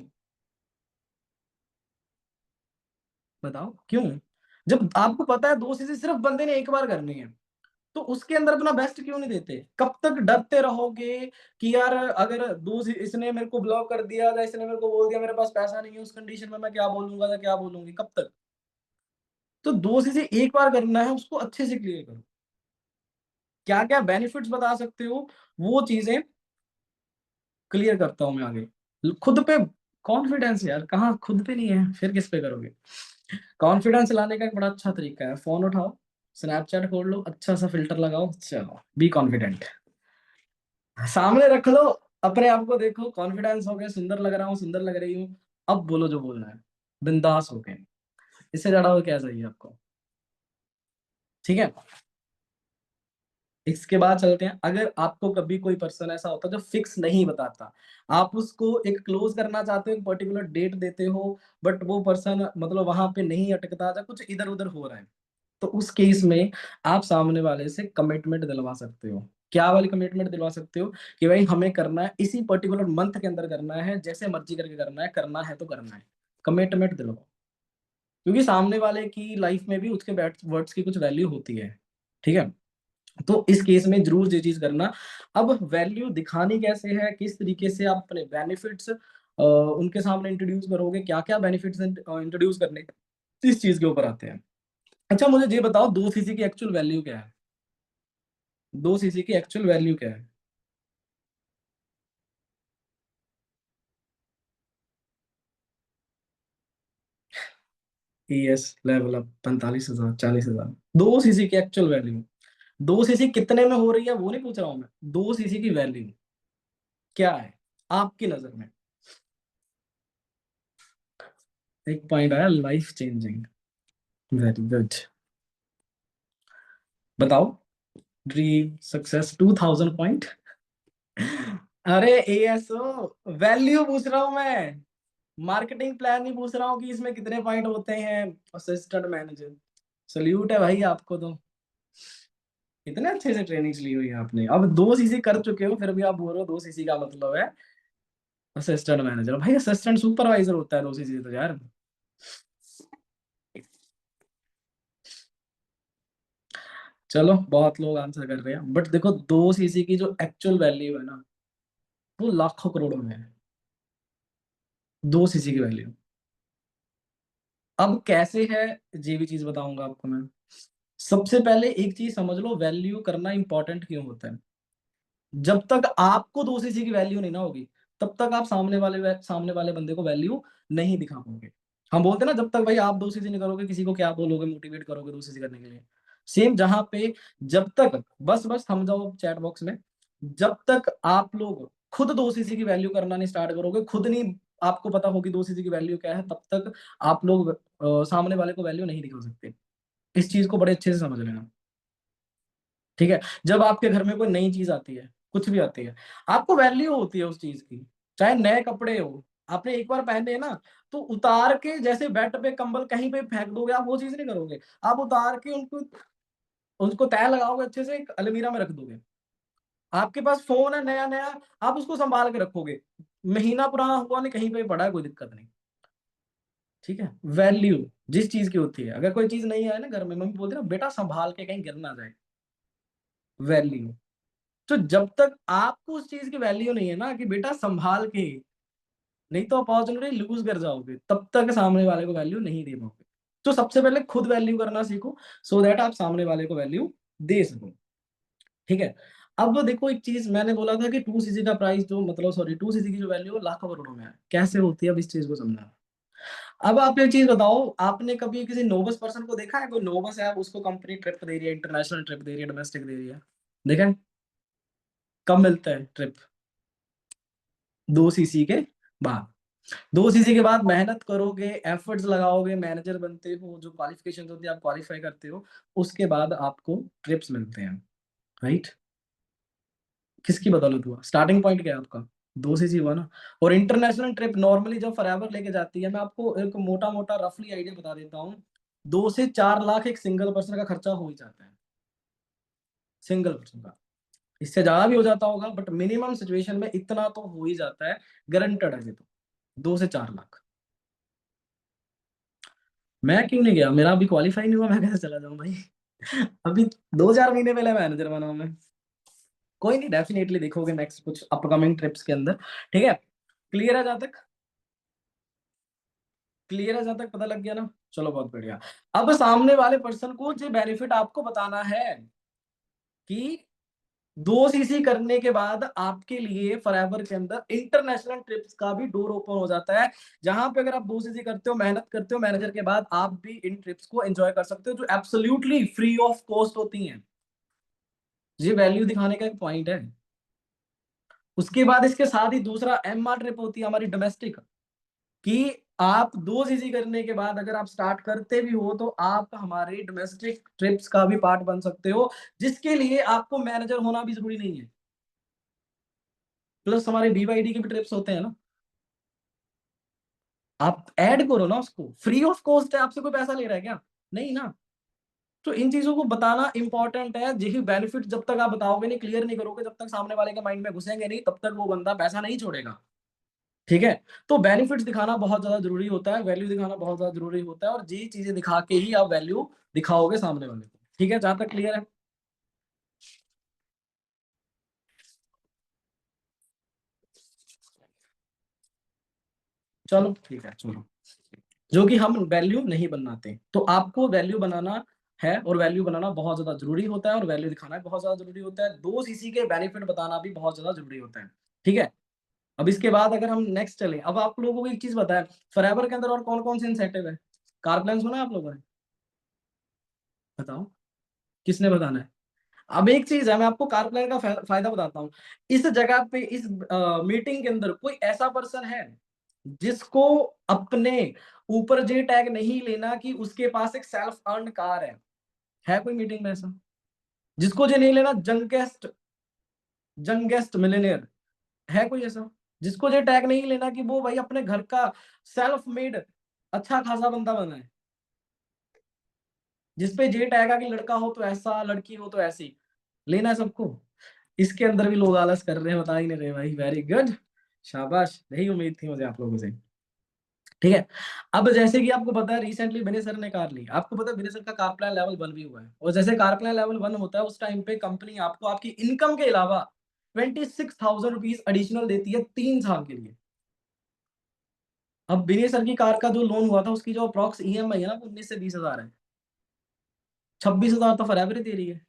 बताओ क्यों? जब आपको पता है 2 सीसी सिर्फ बंदे ने 1 बार करनी है, तो उसके अंदर अपना बेस्ट क्यों नहीं देते? कब तक डरते रहोगे कि यार अगर इसने मेरे को ब्लॉक कर दिया या इसने मेरे को बोल दिया मेरे पास पैसा नहीं है, उस कंडीशन में मैं क्या बोलूंगा या क्या बोलूंगी, कब तक? तो 2 सीसी 1 बार करना है, उसको अच्छे से क्लियर करो। क्या क्या बेनिफिट्स बता सकते हो, वो चीजें क्लियर करता हूं मैं आगे। खुद पे कॉन्फिडेंस, यार कहाँ खुद पे नहीं है फिर किस पे करोगे? कॉन्फिडेंस लाने का एक बड़ा अच्छा तरीका है, फोन उठाओ, स्नैपचैट खोल लो, अच्छा सा फिल्टर लगाओ, चलो बी कॉन्फिडेंट, सामने रख लो, अपने आप को देखो, कॉन्फिडेंस हो गया, सुंदर लग रहा हूँ, सुंदर लग रही हूँ, अब बोलो जो बोलना है, बिंदास हो गए। इससे ज्यादा और क्या चाहिए आपको? ठीक है। इसके बाद चलते हैं, अगर आपको कभी कोई पर्सन ऐसा होता है जो फिक्स नहीं बताता, आप उसको एक क्लोज करना चाहते हो, एक पर्टिकुलर डेट देते हो, बट वो पर्सन मतलब वहां पे नहीं अटकता, या कुछ इधर उधर हो रहा है, तो उस केस में आप सामने वाले से कमिटमेंट दिलवा सकते हो। क्या वाली कमिटमेंट दिलवा सकते हो? कि भाई हमें करना है इसी पर्टिकुलर मंथ के अंदर, करना है जैसे मर्जी करके करना है तो करना है। कमिटमेंट दिलवाओ, क्योंकि सामने वाले की लाइफ में भी उसके वर्ड्स की कुछ वैल्यू होती है, ठीक है। तो इस केस में जरूर ये चीज करना। अब वैल्यू दिखानी कैसे है, किस तरीके से आप अपने बेनिफिट्स उनके सामने इंट्रोड्यूस करोगे, क्या क्या बेनिफिट्स इंट्रोड्यूस करने, इस चीज के ऊपर आते हैं। अच्छा मुझे ये बताओ 2 सीसी की एक्चुअल वैल्यू क्या है? 2 सीसी की एक्चुअल वैल्यू क्या है? ES level up 45,000 40,000। 2 सीसी की एक्चुअल वैल्यू। 2 सीसी कितने में हो रही है वो नहीं पूछ रहा हूं मैं, 2 सीसी की वैल्यू क्या है आपकी नजर में? एक पॉइंट आया, लाइफ चेंजिंग। Very good. बताओ। Dream success 2000 point. अरे ASO वैल्यू पूछ रहा हूं मैं, मार्केटिंग प्लान नहीं पूछ रहा हूँ कि इसमें कितने पॉइंट होते हैं। Assistant manager. सल्यूट है भाई आपको तो, इतने अच्छे से ट्रेनिंग ली हुई है आपने। अब 2 सीसी कर चुके हो फिर भी आप बोल रहे हो 2 सीसी का मतलब है असिस्टेंट मैनेजर। भाई असिस्टेंट सुपरवाइजर होता है 2 सीसी तो यार। चलो बहुत लोग आंसर कर रहे हैं, बट देखो 2 सीसी की जो एक्चुअल वैल्यू है ना, वो लाखों करोड़ों में है। 2 सीसी की वैल्यू। अब कैसे है, ये भी चीज बताऊंगा आपको मैं। सबसे पहले एक चीज समझ लो, वैल्यू करना इंपॉर्टेंट क्यों होता है। जब तक आपको 2 सीसी की वैल्यू नहीं ना होगी, तब तक आप सामने वाले बंदे को वैल्यू नहीं दिखा पाओगे। हम बोलते हैं ना, जब तक भाई आप 2 सीसी नहीं करोगे किसी को क्या बोलोगे, मोटिवेट करोगे 2 सीसी करने के लिए। सेम जहां पे, जब तक, बस बस थम जाओ चैट बॉक्स में, जब तक आप लोग खुद 2 सीसी की वैल्यू करना नहीं स्टार्ट करोगे, खुद नहीं आपको पता होगी 2 सीसी की वैल्यू क्या है, तब तक आप लोग सामने वाले को वैल्यू नहीं दिखा सकते। इस चीज को बड़े अच्छे से समझ लेना। ठीक है। जब आपके घर में कोई नई चीज आती है, कुछ भी आती है, आपको वैल्यू होती है उस चीज की। चाहे नए कपड़े हो, आपने एक बार पहने ना, तो उतार के जैसे बेड पे कंबल कहीं पे फेंक दोगे, आप वो चीज नहीं करोगे। आप उतार के उनको, उसको तय लगाओगे अच्छे से, एक अलमीरा में रख दोगे। आपके पास फोन है नया नया, आप उसको संभाल के रखोगे। महीना पुराना हुआ नहीं, कहीं पे पड़ा है, कोई दिक्कत नहीं। ठीक है। वैल्यू जिस चीज की होती है, अगर कोई चीज नहीं है ना घर में, मम्मी बोलती है ना बेटा संभाल के कहीं गिर ना जाए। वैल्यू। तो जब तक आपको उस चीज की वैल्यू नहीं है ना कि बेटा संभाल के, नहीं तो अपॉर्चुनिटी लूज कर जाओगे, तब तक सामने वाले को वैल्यू नहीं दे पाओगे। तो सबसे पहले खुद वैल्यू करना सीखो, सो दैट आप सामने वाले को वैल्यू दे सको। ठीक है। अब देखो एक चीज मैंने बोला था कि 2 सीसी का प्राइस जो, मतलब सॉरी, 2 सीसी की जो वैल्यू है लाखों करोड़ों में है। कैसे होती है, अब इस चीज को समझना। अब आप एक चीज बताओ, आपने कभी किसी नोबस पर्सन को देखा है? कोई नोबस है, उसको कंपनी ट्रिप दे रही है, इंटरनेशनल ट्रिप दे रही है, डोमेस्टिक दे रही है, देखा है? कब मिलता है ट्रिप? 2 सीसी के बाद। 2 सीसी के बाद मेहनत करोगे, एफर्ट्स लगाओगे, मैनेजर बनते हो, जो क्वालिफिकेशन होती है आप क्वालिफाई करते हो, उसके बाद आपको ट्रिप्स मिलते हैं। राइट। किसकी बदौलत हुआ? स्टार्टिंग पॉइंट क्या है आपका? 2 सीसी हुआ ना। और इंटरनेशनल ट्रिप नॉर्मली जो फॉरएवर लेके जाती है, मैं आपको एक मोटा मोटा रफली आइडिया बता देता हूँ, 2 से 4 लाख एक सिंगल पर्सन का खर्चा हो ही जाता है। सिंगल पर्सन का। इससे ज्यादा भी हो जाता होगा, बट मिनिमम सिचुएशन में इतना तो हो ही जाता है। गारंटेड है ये तो। 2 से 4 लाख। मैं क्यों नहीं गया? मेरा अभी क्वालिफाई नहीं हुआ, मैं कैसे चला जाऊं भाई? अभी 2 4 महीने पहले मैनेजर बना हूं मैं। कोई नहीं, डेफिनेटली देखोगे नेक्स्ट कुछ अपकमिंग ट्रिप्स के अंदर। ठीक है। क्लियर है जहां तक? क्लियर है जहां तक? पता लग गया ना? चलो बहुत बढ़िया। अब सामने वाले पर्सन को जो बेनिफिट आपको बताना है कि 2 सीसी करने के बाद आपके लिए फॉरएवर के अंदर इंटरनेशनल ट्रिप्स का भी डोर ओपन हो जाता है। जहां पे अगर आप 2 सीसी करते हो, मेहनत करते हो मैनेजर के बाद, आप भी इन ट्रिप्स को एंजॉय कर सकते हो, जो एब्सोल्युटली फ्री ऑफ कॉस्ट होती हैं। ये वैल्यू दिखाने का एक पॉइंट है। उसके बाद इसके साथ ही दूसरा MR ट्रिप होती है हमारी डोमेस्टिक, कि आप 2 सीसी करने के बाद अगर आप स्टार्ट करते भी हो, तो आप हमारे डोमेस्टिक ट्रिप्स का भी पार्ट बन सकते हो, जिसके लिए आपको मैनेजर होना भी जरूरी नहीं है। प्लस हमारे BYD के भी ट्रिप्स होते हैं ना, आप ऐड करो ना उसको, फ्री ऑफ कॉस्ट है, आपसे कोई पैसा ले रहा है क्या? नहीं ना। तो इन चीजों को बताना इंपॉर्टेंट है। यही बेनिफिट जब तक आप बताओगे नहीं, क्लियर नहीं करोगे, जब तक सामने वाले के माइंड में घुसेंगे नहीं, तब तक वो बंदा पैसा नहीं छोड़ेगा। ठीक है। तो बेनिफिट्स दिखाना बहुत ज्यादा जरूरी होता है, वैल्यू दिखाना बहुत ज्यादा जरूरी होता है, और ये चीजें दिखा के ही आप वैल्यू दिखाओगे सामने वाले को। ठीक है, जहां तक क्लियर है? चलो ठीक है, चलो। जो कि हम वैल्यू नहीं बनाते, तो आपको वैल्यू बनाना है और वैल्यू बनाना बहुत ज्यादा जरूरी होता है और वैल्यू दिखाना भी बहुत ज्यादा जरूरी होता है। 2 सीसी के बेनिफिट बताना भी बहुत ज्यादा जरूरी होता है। ठीक है, अब इसके बाद अगर हम नेक्स्ट चले, अब आप लोगों को एक चीज बताया, फॉरएवर के अंदर और कौन कौन से इंसेंटिव है? कार प्लान सुना है आप लोगों ने? बताओ, किसने बताना है? अब एक चीज है, मैं आपको कार प्लान का फायदा बताता हूँ। इस जगह पे, इस मीटिंग के अंदर कोई ऐसा पर्सन है जिसको अपने ऊपर जे टैग नहीं लेना कि उसके पास एक सेल्फ अर्न कार है कोई मीटिंग में ऐसा जिसको जे नहीं लेना? जंगेस्ट मिलेनियर है कोई ऐसा जिसको ये टैग नहीं लेना कि वो भाई अपने घर का सेल्फ मेड अच्छा खासा बंदा बना है, जिसपे जे टैग आ कि लड़का हो तो ऐसा, लड़की हो तो ऐसी? लेना है सबको। इसके अंदर भी लोग आलस कर रहे हैं, बता ही नहीं रहे भाई। वेरी गुड, शाबाश, यही उम्मीद थी मुझे आप लोगों से। ठीक है, अब जैसे कि आपको पता है रिसेंटली विनय सर ने कार ली, आपको पता है विनय सर का कार प्लान लेवल 1 भी हुआ है, और जैसे कार प्लान लेवल 1 होता है उस टाइम पे कंपनी आपको आपकी इनकम के अलावा 26,000 रुपीज एडिशनल देती है 3 साल के लिए। अब विनय सर की कार का जो लोन हुआ था उसकी जो अप्रॉक्स ईएमआई है ना, 19 से 20 हजार है। 26 हजार तो फॉरएवर ही दे रही है।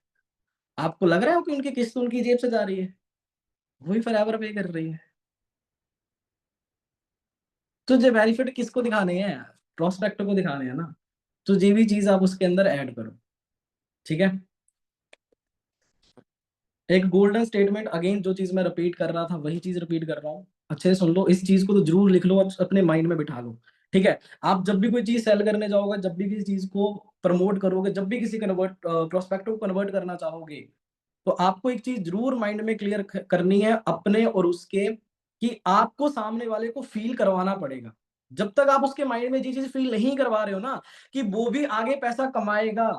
आपको लग रहा है कि उनकी किस्त उनकी जेब से जा रही है? वही फॉरएवर पे कर रही है। तो जो बेनिफिट किसको दिखाने हैं? प्रोस्पेक्ट को दिखाने हैं ना। तो ये भी चीज आप उसके अंदर ऐड करो। ठीक है, एक गोल्डन स्टेटमेंट, अगेन जो चीज मैं रिपीट कर रहा था वही चीज रिपीट कर रहा हूँ, अच्छे से सुन लो, इस चीज को तो जरूर लिख लो, अपने माइंड में बिठा लो। ठीक है, आप जब भी कोई चीज सेल करने जाओगे, जब भी किसी चीज को प्रमोट करोगे, जब भी किसी कन्वर्ट प्रोस्पेक्ट को कन्वर्ट करना चाहोगे, तो आपको एक चीज जरूर माइंड में क्लियर करनी है अपने और उसके, कि आपको सामने वाले को फील करवाना पड़ेगा। जब तक आप उसके माइंड में ये चीज फील नहीं करवा रहे हो ना कि वो भी आगे पैसा कमाएगा,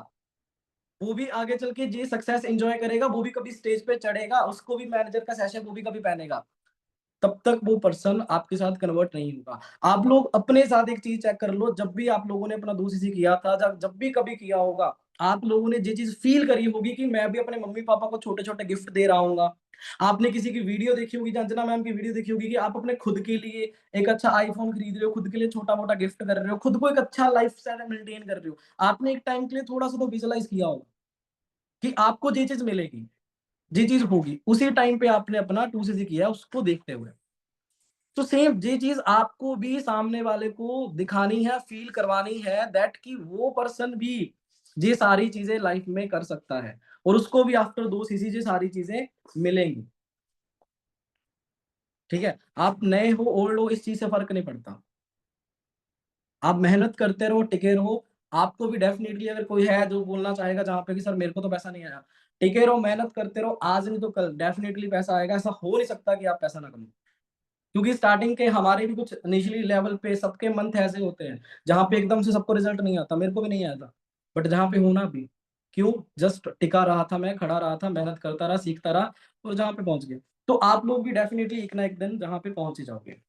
वो भी आगे चल के ये सक्सेस एंजॉय करेगा, वो भी कभी स्टेज पे चढ़ेगा, उसको भी मैनेजर का सेशन वो भी कभी पहनेगा, तब तक वो पर्सन आपके साथ कन्वर्ट नहीं होगा। आप लोग अपने साथ एक चीज चेक कर लो, जब भी आप लोगों ने अपना 2 सीसी किया था, जब भी कभी किया होगा, आप लोगों ने ये चीज फील करी होगी कि मैं भी अपने मम्मी पापा को छोटे छोटे गिफ्ट दे रहा हूँ। आपने किसी की वीडियो देखी होगी, अंजना मैम की वीडियो देखी होगी कि आप अपने खुद के लिए एक अच्छा आईफोन खरीद रहे हो, खुद के लिए छोटा मोटा गिफ्ट कर रहे हो, खुद को एक अच्छा लाइफ स्टाइल मेंटेन कर रहे हो। आपने एक टाइम के लिए थोड़ा सा तो विजुअलाइज किया होगा कि आपको ये चीज मिलेगी, ये चीज होगी, उसी टाइम पे आपने अपना 2 सीसी किया उसको देखते हुए। तो सेम ये चीज आपको भी सामने वाले को दिखानी है, फील करवानी है, दैट कि वो पर्सन भी ये सारी चीजें लाइफ में कर सकता है, और उसको भी आफ्टर 2 सीसी ये सारी चीजें मिलेंगी। ठीक है, आप नए हो ओल्ड हो इस चीज से फर्क नहीं पड़ता, आप मेहनत करते रहो, टिके रहो। आपको भी डेफिनेटली अगर कोई है जो बोलना चाहेगा जहां पे कि सर मेरे को तो पैसा नहीं आया, टिके रहो, मेहनत करते रहो, आज नहीं तो कल डेफिनेटली पैसा आएगा। ऐसा हो नहीं सकता कि आप पैसा ना कमाओ, क्योंकि स्टार्टिंग के हमारे भी कुछ इनिशियली लेवल पे सबके मंथ ऐसे होते हैं जहां पे एकदम से सबको रिजल्ट नहीं आता, मेरे को भी नहीं आया था, बट जहां पे होना भी, क्यों? जस्ट टिका रहा था, मैं खड़ा रहा था, मेहनत करता रहा, सीखता रहा, और जहां पे पहुंच गया। तो आप लोग भी डेफिनेटली एक ना एक दिन जहां पे पहुंच ही जाओगे।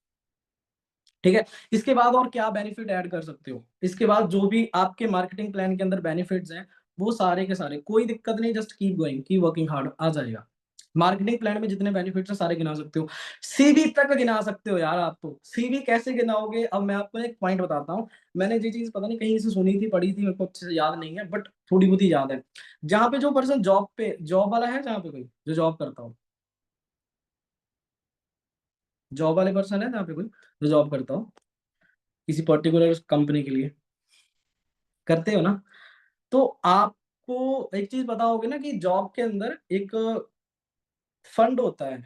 ठीक है, इसके बाद और क्या बेनिफिट ऐड कर सकते हो? इसके बाद जो भी आपके मार्केटिंग प्लान के अंदर बेनिफिट्स हैं वो सारे के सारे, कोई दिक्कत नहीं, just keep going, keep working hard, आ जाएगा। मार्केटिंग प्लान में जितने बेनिफिट्स हैं सारे गिना सकते हो, सीवी तक गिना सकते हो यार। आप तो सीवी कैसे गिनाओगे? अब मैं आपको एक पॉइंट बताता हूँ। मैंने ये चीज पता नहीं कहीं से सुनी थी, पढ़ी थी, मेरे को अच्छे से याद नहीं है, बट थोड़ी बहुत ही याद है। जहाँ पे जो पर्सन जॉब पे, जॉब वाला है, जहाँ पे कोई जो जॉब करता हो, जॉब वाले पर्सन है जहाँ पे कोई जो जॉब करता हो किसी पर्टिकुलर कंपनी के लिए, करते हो ना? तो आपको एक चीज पता होगी ना कि जॉब के अंदर एक फंड होता है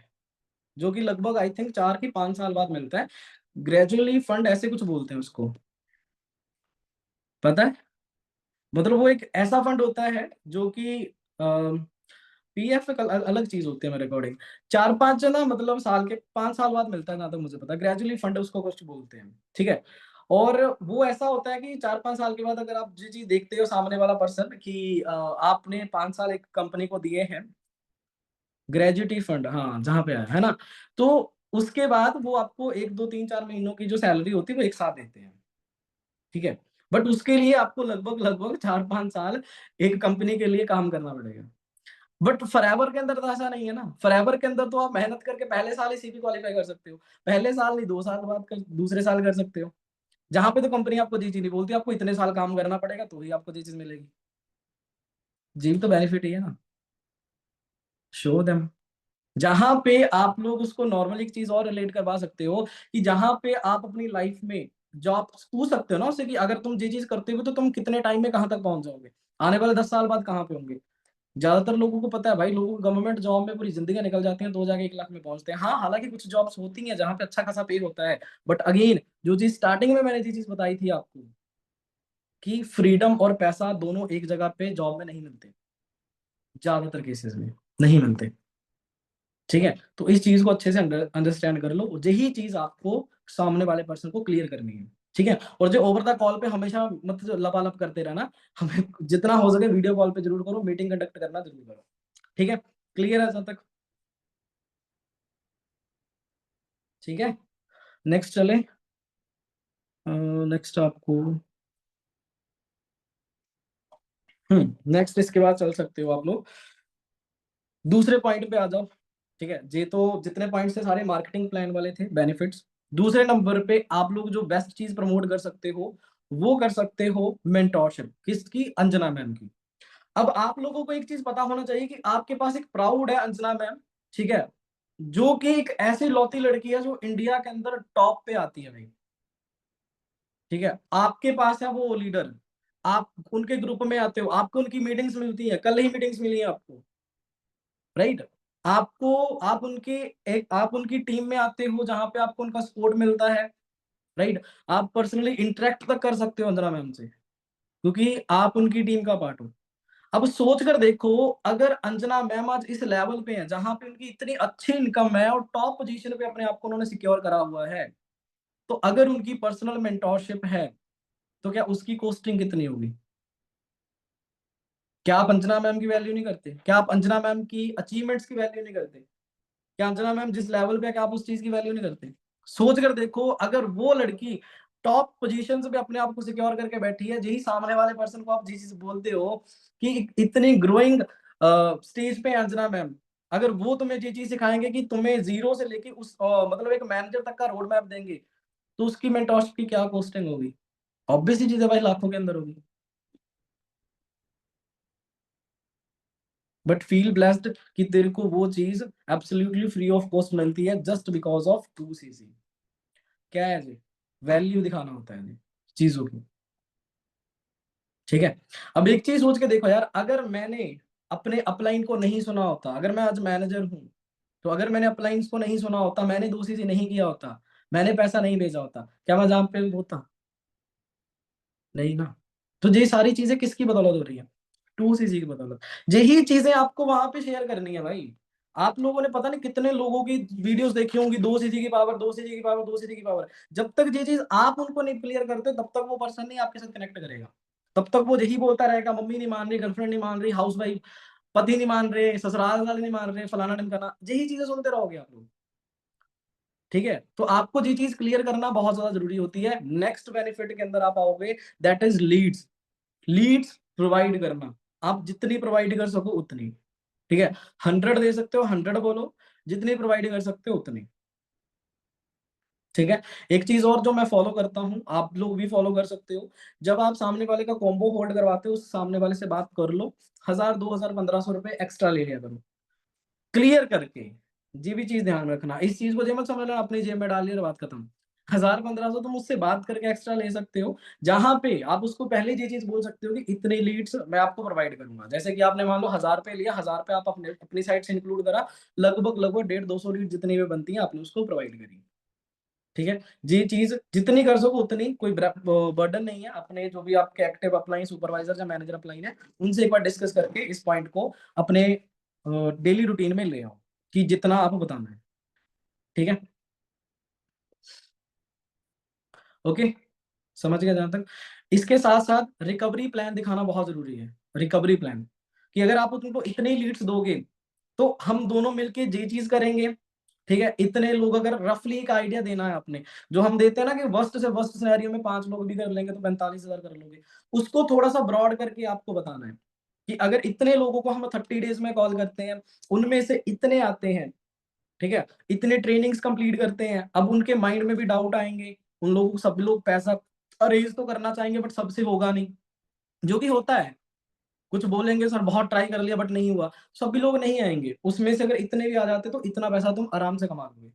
जो कि लगभग आई थिंक 4 की 5 साल बाद मिलता है। ग्रेजुअली फंड ऐसे कुछ बोलते हैं उसको, पता है? मतलब वो एक ऐसा फंड होता है जो कि पीएफ एक अलग चीज होती है मेरे अकॉर्डिंग। 4 5 ना, मतलब साल के 5 साल बाद मिलता है ना, तो मुझे पता है ग्रेजुअली फंड उसको कुछ बोलते हैं। ठीक है, और वो ऐसा होता है कि 4 5 साल के बाद अगर आप ये चीज देखते हो सामने वाला पर्सन कि आपने 5 साल एक कंपनी को दिए हैं, ग्रेजुएटी फंड, हाँ, जहाँ पे है ना, तो उसके बाद वो आपको 1 2 3 4 महीनों की जो सैलरी होती है वो एक साथ देते हैं। ठीक है, बट उसके लिए आपको लगभग लगभग 4 5 साल एक कंपनी के लिए काम करना पड़ेगा। बट फॉरएवर के अंदर तो ऐसा नहीं है ना, फॉरएवर के अंदर तो आप मेहनत करके पहले साल ही सीपी क्वालिफाई कर सकते हो, पहले साल नहीं, 2 साल बाद कर, दूसरे साल कर सकते हो। जहां पे तो कंपनी आपको जी चीज नहीं बोलती, आपको इतने साल काम करना पड़ेगा तो ही आपको ये चीज मिलेगी। जी तो बेनिफिट ही है ना, शो देम। जहां पे आप लोग उसको नॉर्मली एक चीज और रिलेट करवा सकते हो कि जहां पे आप अपनी लाइफ में जॉब पूछ सकते हो ना उससे कि अगर तुम ये चीज करते हो तो तुम कितने टाइम में कहाँ तक पहुंच जाओगे, आने वाले 10 साल बाद कहाँ पे होंगे। ज्यादातर लोगों को पता है भाई, लोगों को गवर्नमेंट जॉब में पूरी जिंदगी निकल जाती है तो जाके 1 लाख में पहुंचते हैं। हाँ हालांकि कुछ जॉब्स होती हैं जहां पे अच्छा खासा पे होता है, बट अगेन जो चीज स्टार्टिंग में मैंने जी चीज बताई थी आपको कि फ्रीडम और पैसा दोनों एक जगह पे जॉब में नहीं मिलते, ज्यादातर केसेस में नहीं मिलते। ठीक है, तो इस चीज को अच्छे से अंडरस्टैंड कर लो, यही चीज आपको सामने वाले पर्सन को क्लियर करनी है। ठीक है, और जो ओवर द कॉल पे हमेशा मतलब लपालप करते रहना, हमें जितना हो सके वीडियो कॉल पे जरूर करो, मीटिंग कंडक्ट करना जरूर करो। ठीक है, क्लियर है जब तक? ठीक है, नेक्स्ट चले। नेक्स्ट आपको, नेक्स्ट इसके बाद चल सकते हो आप लोग दूसरे पॉइंट पे आ जाओ। ठीक है, ये तो जितने पॉइंट्स थे सारे मार्केटिंग प्लान वाले थे, बेनिफिट्स। दूसरे नंबर पे आप लोग जो बेस्ट चीज प्रमोट कर सकते हो वो कर सकते हो मेंटोरशिप, किसकी? अंजना मैम की। अब आप लोगों को एक चीज पता होना चाहिए कि आपके पास एक प्राउड है अंजना मैम, ठीक है, जो कि एक ऐसी लौती लड़की है जो इंडिया के अंदर टॉप पे आती है भाई। ठीक है, आपके पास है वो लीडर, आप उनके ग्रुप में आते हो, आपको उनकी मीटिंग्स मिलती है, कल ही मीटिंग्स मिली है आपको, राइट? आपको, आप उनकी टीम में आते हो जहां पे आपको उनका सपोर्ट मिलता है, राइट? आप पर्सनली इंटरेक्ट तक कर सकते हो अंजना मैम से, क्योंकि आप उनकी टीम का पार्ट हो। अब सोच कर देखो, अगर अंजना मैम आज इस लेवल पे है जहां पे उनकी इतनी अच्छी इनकम है और टॉप पोजीशन पे अपने आप को उन्होंने सिक्योर करा हुआ है, तो अगर उनकी पर्सनल मेंटोरशिप है तो क्या उसकी कॉस्टिंग कितनी होगी? क्या आप अंजना मैम की वैल्यू नहीं करते? क्या आप अंजना मैम की अचीवमेंट्स की वैल्यू नहीं करते? क्या अंजना मैम जिस लेवल पे है क्या आप उस चीज की वैल्यू नहीं करते? सोच कर देखो, अगर वो लड़की टॉप पोजीशन पे अपने आप को सिक्योर करके बैठी है, यही सामने वाले पर्सन को आप जिस चीज बोलते हो कि इतनी ग्रोइंग स्टेज पे है अंजना मैम, अगर वो तुम्हें ये चीज सिखाएंगे कि तुम्हें जीरो से लेके उस मतलब एक मैनेजर तक का रोड मैप देंगे, तो उसकी मेंटोरशिप की क्या कॉस्टिंग होगी? ऑब्वियसली चीज है भाई, लाखों के अंदर होगी। बट फील ब्लेस्ड कि तेरे को वो चीज एब्सोल्युटली फ्री ऑफ कॉस्ट मिलती है जस्ट बिकॉज ऑफ 2cc। क्या है जी? वैल्यू दिखाना होता है जी चीजों की। ठीक है, अब एक चीज सोच के देखो यार, अगर मैंने अपने अपलाइन को नहीं सुना होता, अगर मैं आज मैनेजर हूं, तो अगर मैंने अपलाइंस को नहीं सुना होता, मैंने 2cc नहीं किया होता, मैंने पैसा नहीं भेजा होता, क्या मैं जहां पे होता? नहीं ना। तो ये सारी चीजें किसकी बदौलत हो रही है? 2cc की बदौलत। यही चीजें आपको वहां पे शेयर करनी है भाई। आप लोगों ने पता नहीं कितने लोगों की वीडियोस देखी होंगी, 2cc की पावर, 2cc की पावर, 2cc की पावर। जब तक ये चीज आप उनको नहीं क्लियर करते तब तक वो पर्सन नहीं आपके साथ कनेक्ट करेगा। तब तक वो यही बोलता रहेगा, मम्मी नहीं मान रही, गर्लफ्रेंड नहीं मान रही, हाउस वाइफ, पति नहीं मान रहे, ससुराल वाले नहीं मान रहे, फलाना ढिमकाना, यही चीजें सुनते रहोगे आप लोग। ठीक है, तो आपको ये चीज क्लियर करना बहुत ज्यादा जरूरी होती है। नेक्स्ट बेनिफिट के अंदर आप आओगे, that is leads. Leads provide करना, आप जितनी प्रोवाइड कर सको उतनी। ठीक है, 100 दे सकते हो 100 बोलो, जितनी प्रोवाइड कर सकते हो उतनी। ठीक है, एक चीज और जो मैं फॉलो करता हूँ, आप लोग भी फॉलो कर सकते हो, जब आप सामने वाले का कॉम्बो होल्ड करवाते हो, उस सामने वाले से बात कर लो, 1000 2000 1500 रुपए एक्स्ट्रा ले लिया करो, क्लियर करके। जी भी चीज ध्यान रखना, इस चीज को जे मत समझ लेना अपनी जेब में डाल लिया और बात खत्म। 1000 1500 तुम उससे बात करके एक्स्ट्रा ले सकते हो, जहां पे आप उसको पहले ये चीज बोल सकते हो कि इतने लीड्स मैं आपको प्रोवाइड करूंगा। जैसे कि आपने मान लो 1000 पे लिया, 1000 पे आप अपने अपनी साइड से इंक्लूड करा, लगभग लगभग 150 लीड जितनी भी बनती है आपने उसको प्रोवाइड करी। ठीक है, ये चीज जितनी कर सको उतनी, कोई बर्डन नहीं है। अपने जो भी आपके एक्टिव अपलाइन सुपरवाइजर या मैनेजर अपलाइन है, उनसे एक बार डिस्कस करके इस पॉइंट को अपने डेली रूटीन में ले आओ कि जितना आपको बताना है। ठीक है, ओके, समझ गया जहां तक। इसके साथ साथ रिकवरी प्लान दिखाना बहुत जरूरी है। रिकवरी प्लान कि अगर आप उनको इतने लीड्स दोगे तो हम दोनों मिलके ये चीज करेंगे। ठीक है, इतने लोग, अगर रफली एक आइडिया देना है आपने, जो हम देते हैं ना कि वर्स्ट से वर्स्ट सिनेरियो में 5 लोग भी कर लेंगे तो 45,000 कर लोगे, उसको थोड़ा सा ब्रॉड करके आपको बताना है कि अगर इतने लोगों को हम 30 डेज में कॉल करते हैं, उनमें से इतने आते हैं, ठीक है, इतने ट्रेनिंग्स कंप्लीट करते हैं, अब उनके माइंड में भी डाउट आएंगे, उन लोगों को सब लोग पैसा अरेंज तो करना चाहेंगे बट सबसे होगा नहीं, जो कि होता है। कुछ बोलेंगे सर बहुत ट्राई कर लिया बट नहीं हुआ, सभी लोग नहीं आएंगे, उसमें से अगर इतने भी आ जाते तो इतना पैसा तुम आराम से कमा लोगे।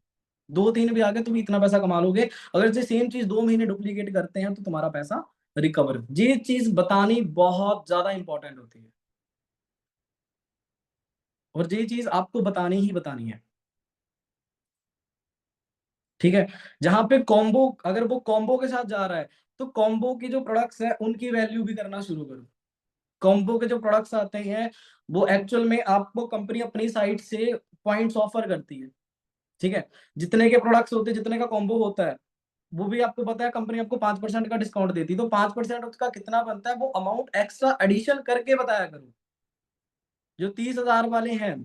2-3 भी आ गए तो भी इतना पैसा कमा लोगे। अगर ये सेम चीज 2 महीने डुप्लीकेट करते हैं तो तुम्हारा पैसा रिकवर। ये चीज बतानी बहुत ज्यादा इंपॉर्टेंट होती है, और ये चीज आपको बतानी ही बतानी है, ठीक है। जहां पे कॉम्बो, अगर वो कॉम्बो के साथ जा रहा है तो कॉम्बो की जो प्रोडक्ट्स है उनकी वैल्यू भी करना शुरू करो। कॉम्बो के जो प्रोडक्ट्स आते हैं वो एक्चुअल में आपको कंपनी अपनी साइट से पॉइंट्स ऑफर करती है, ठीक है। जितने के प्रोडक्ट्स होते हैं, जितने का कॉम्बो होता है, वो भी आपको पता है कंपनी आपको 5% का डिस्काउंट देती है, तो 5% उसका कितना बनता है वो अमाउंट एक्स्ट्रा एडिशन करके बताया करो। जो 30,000 वाले हैं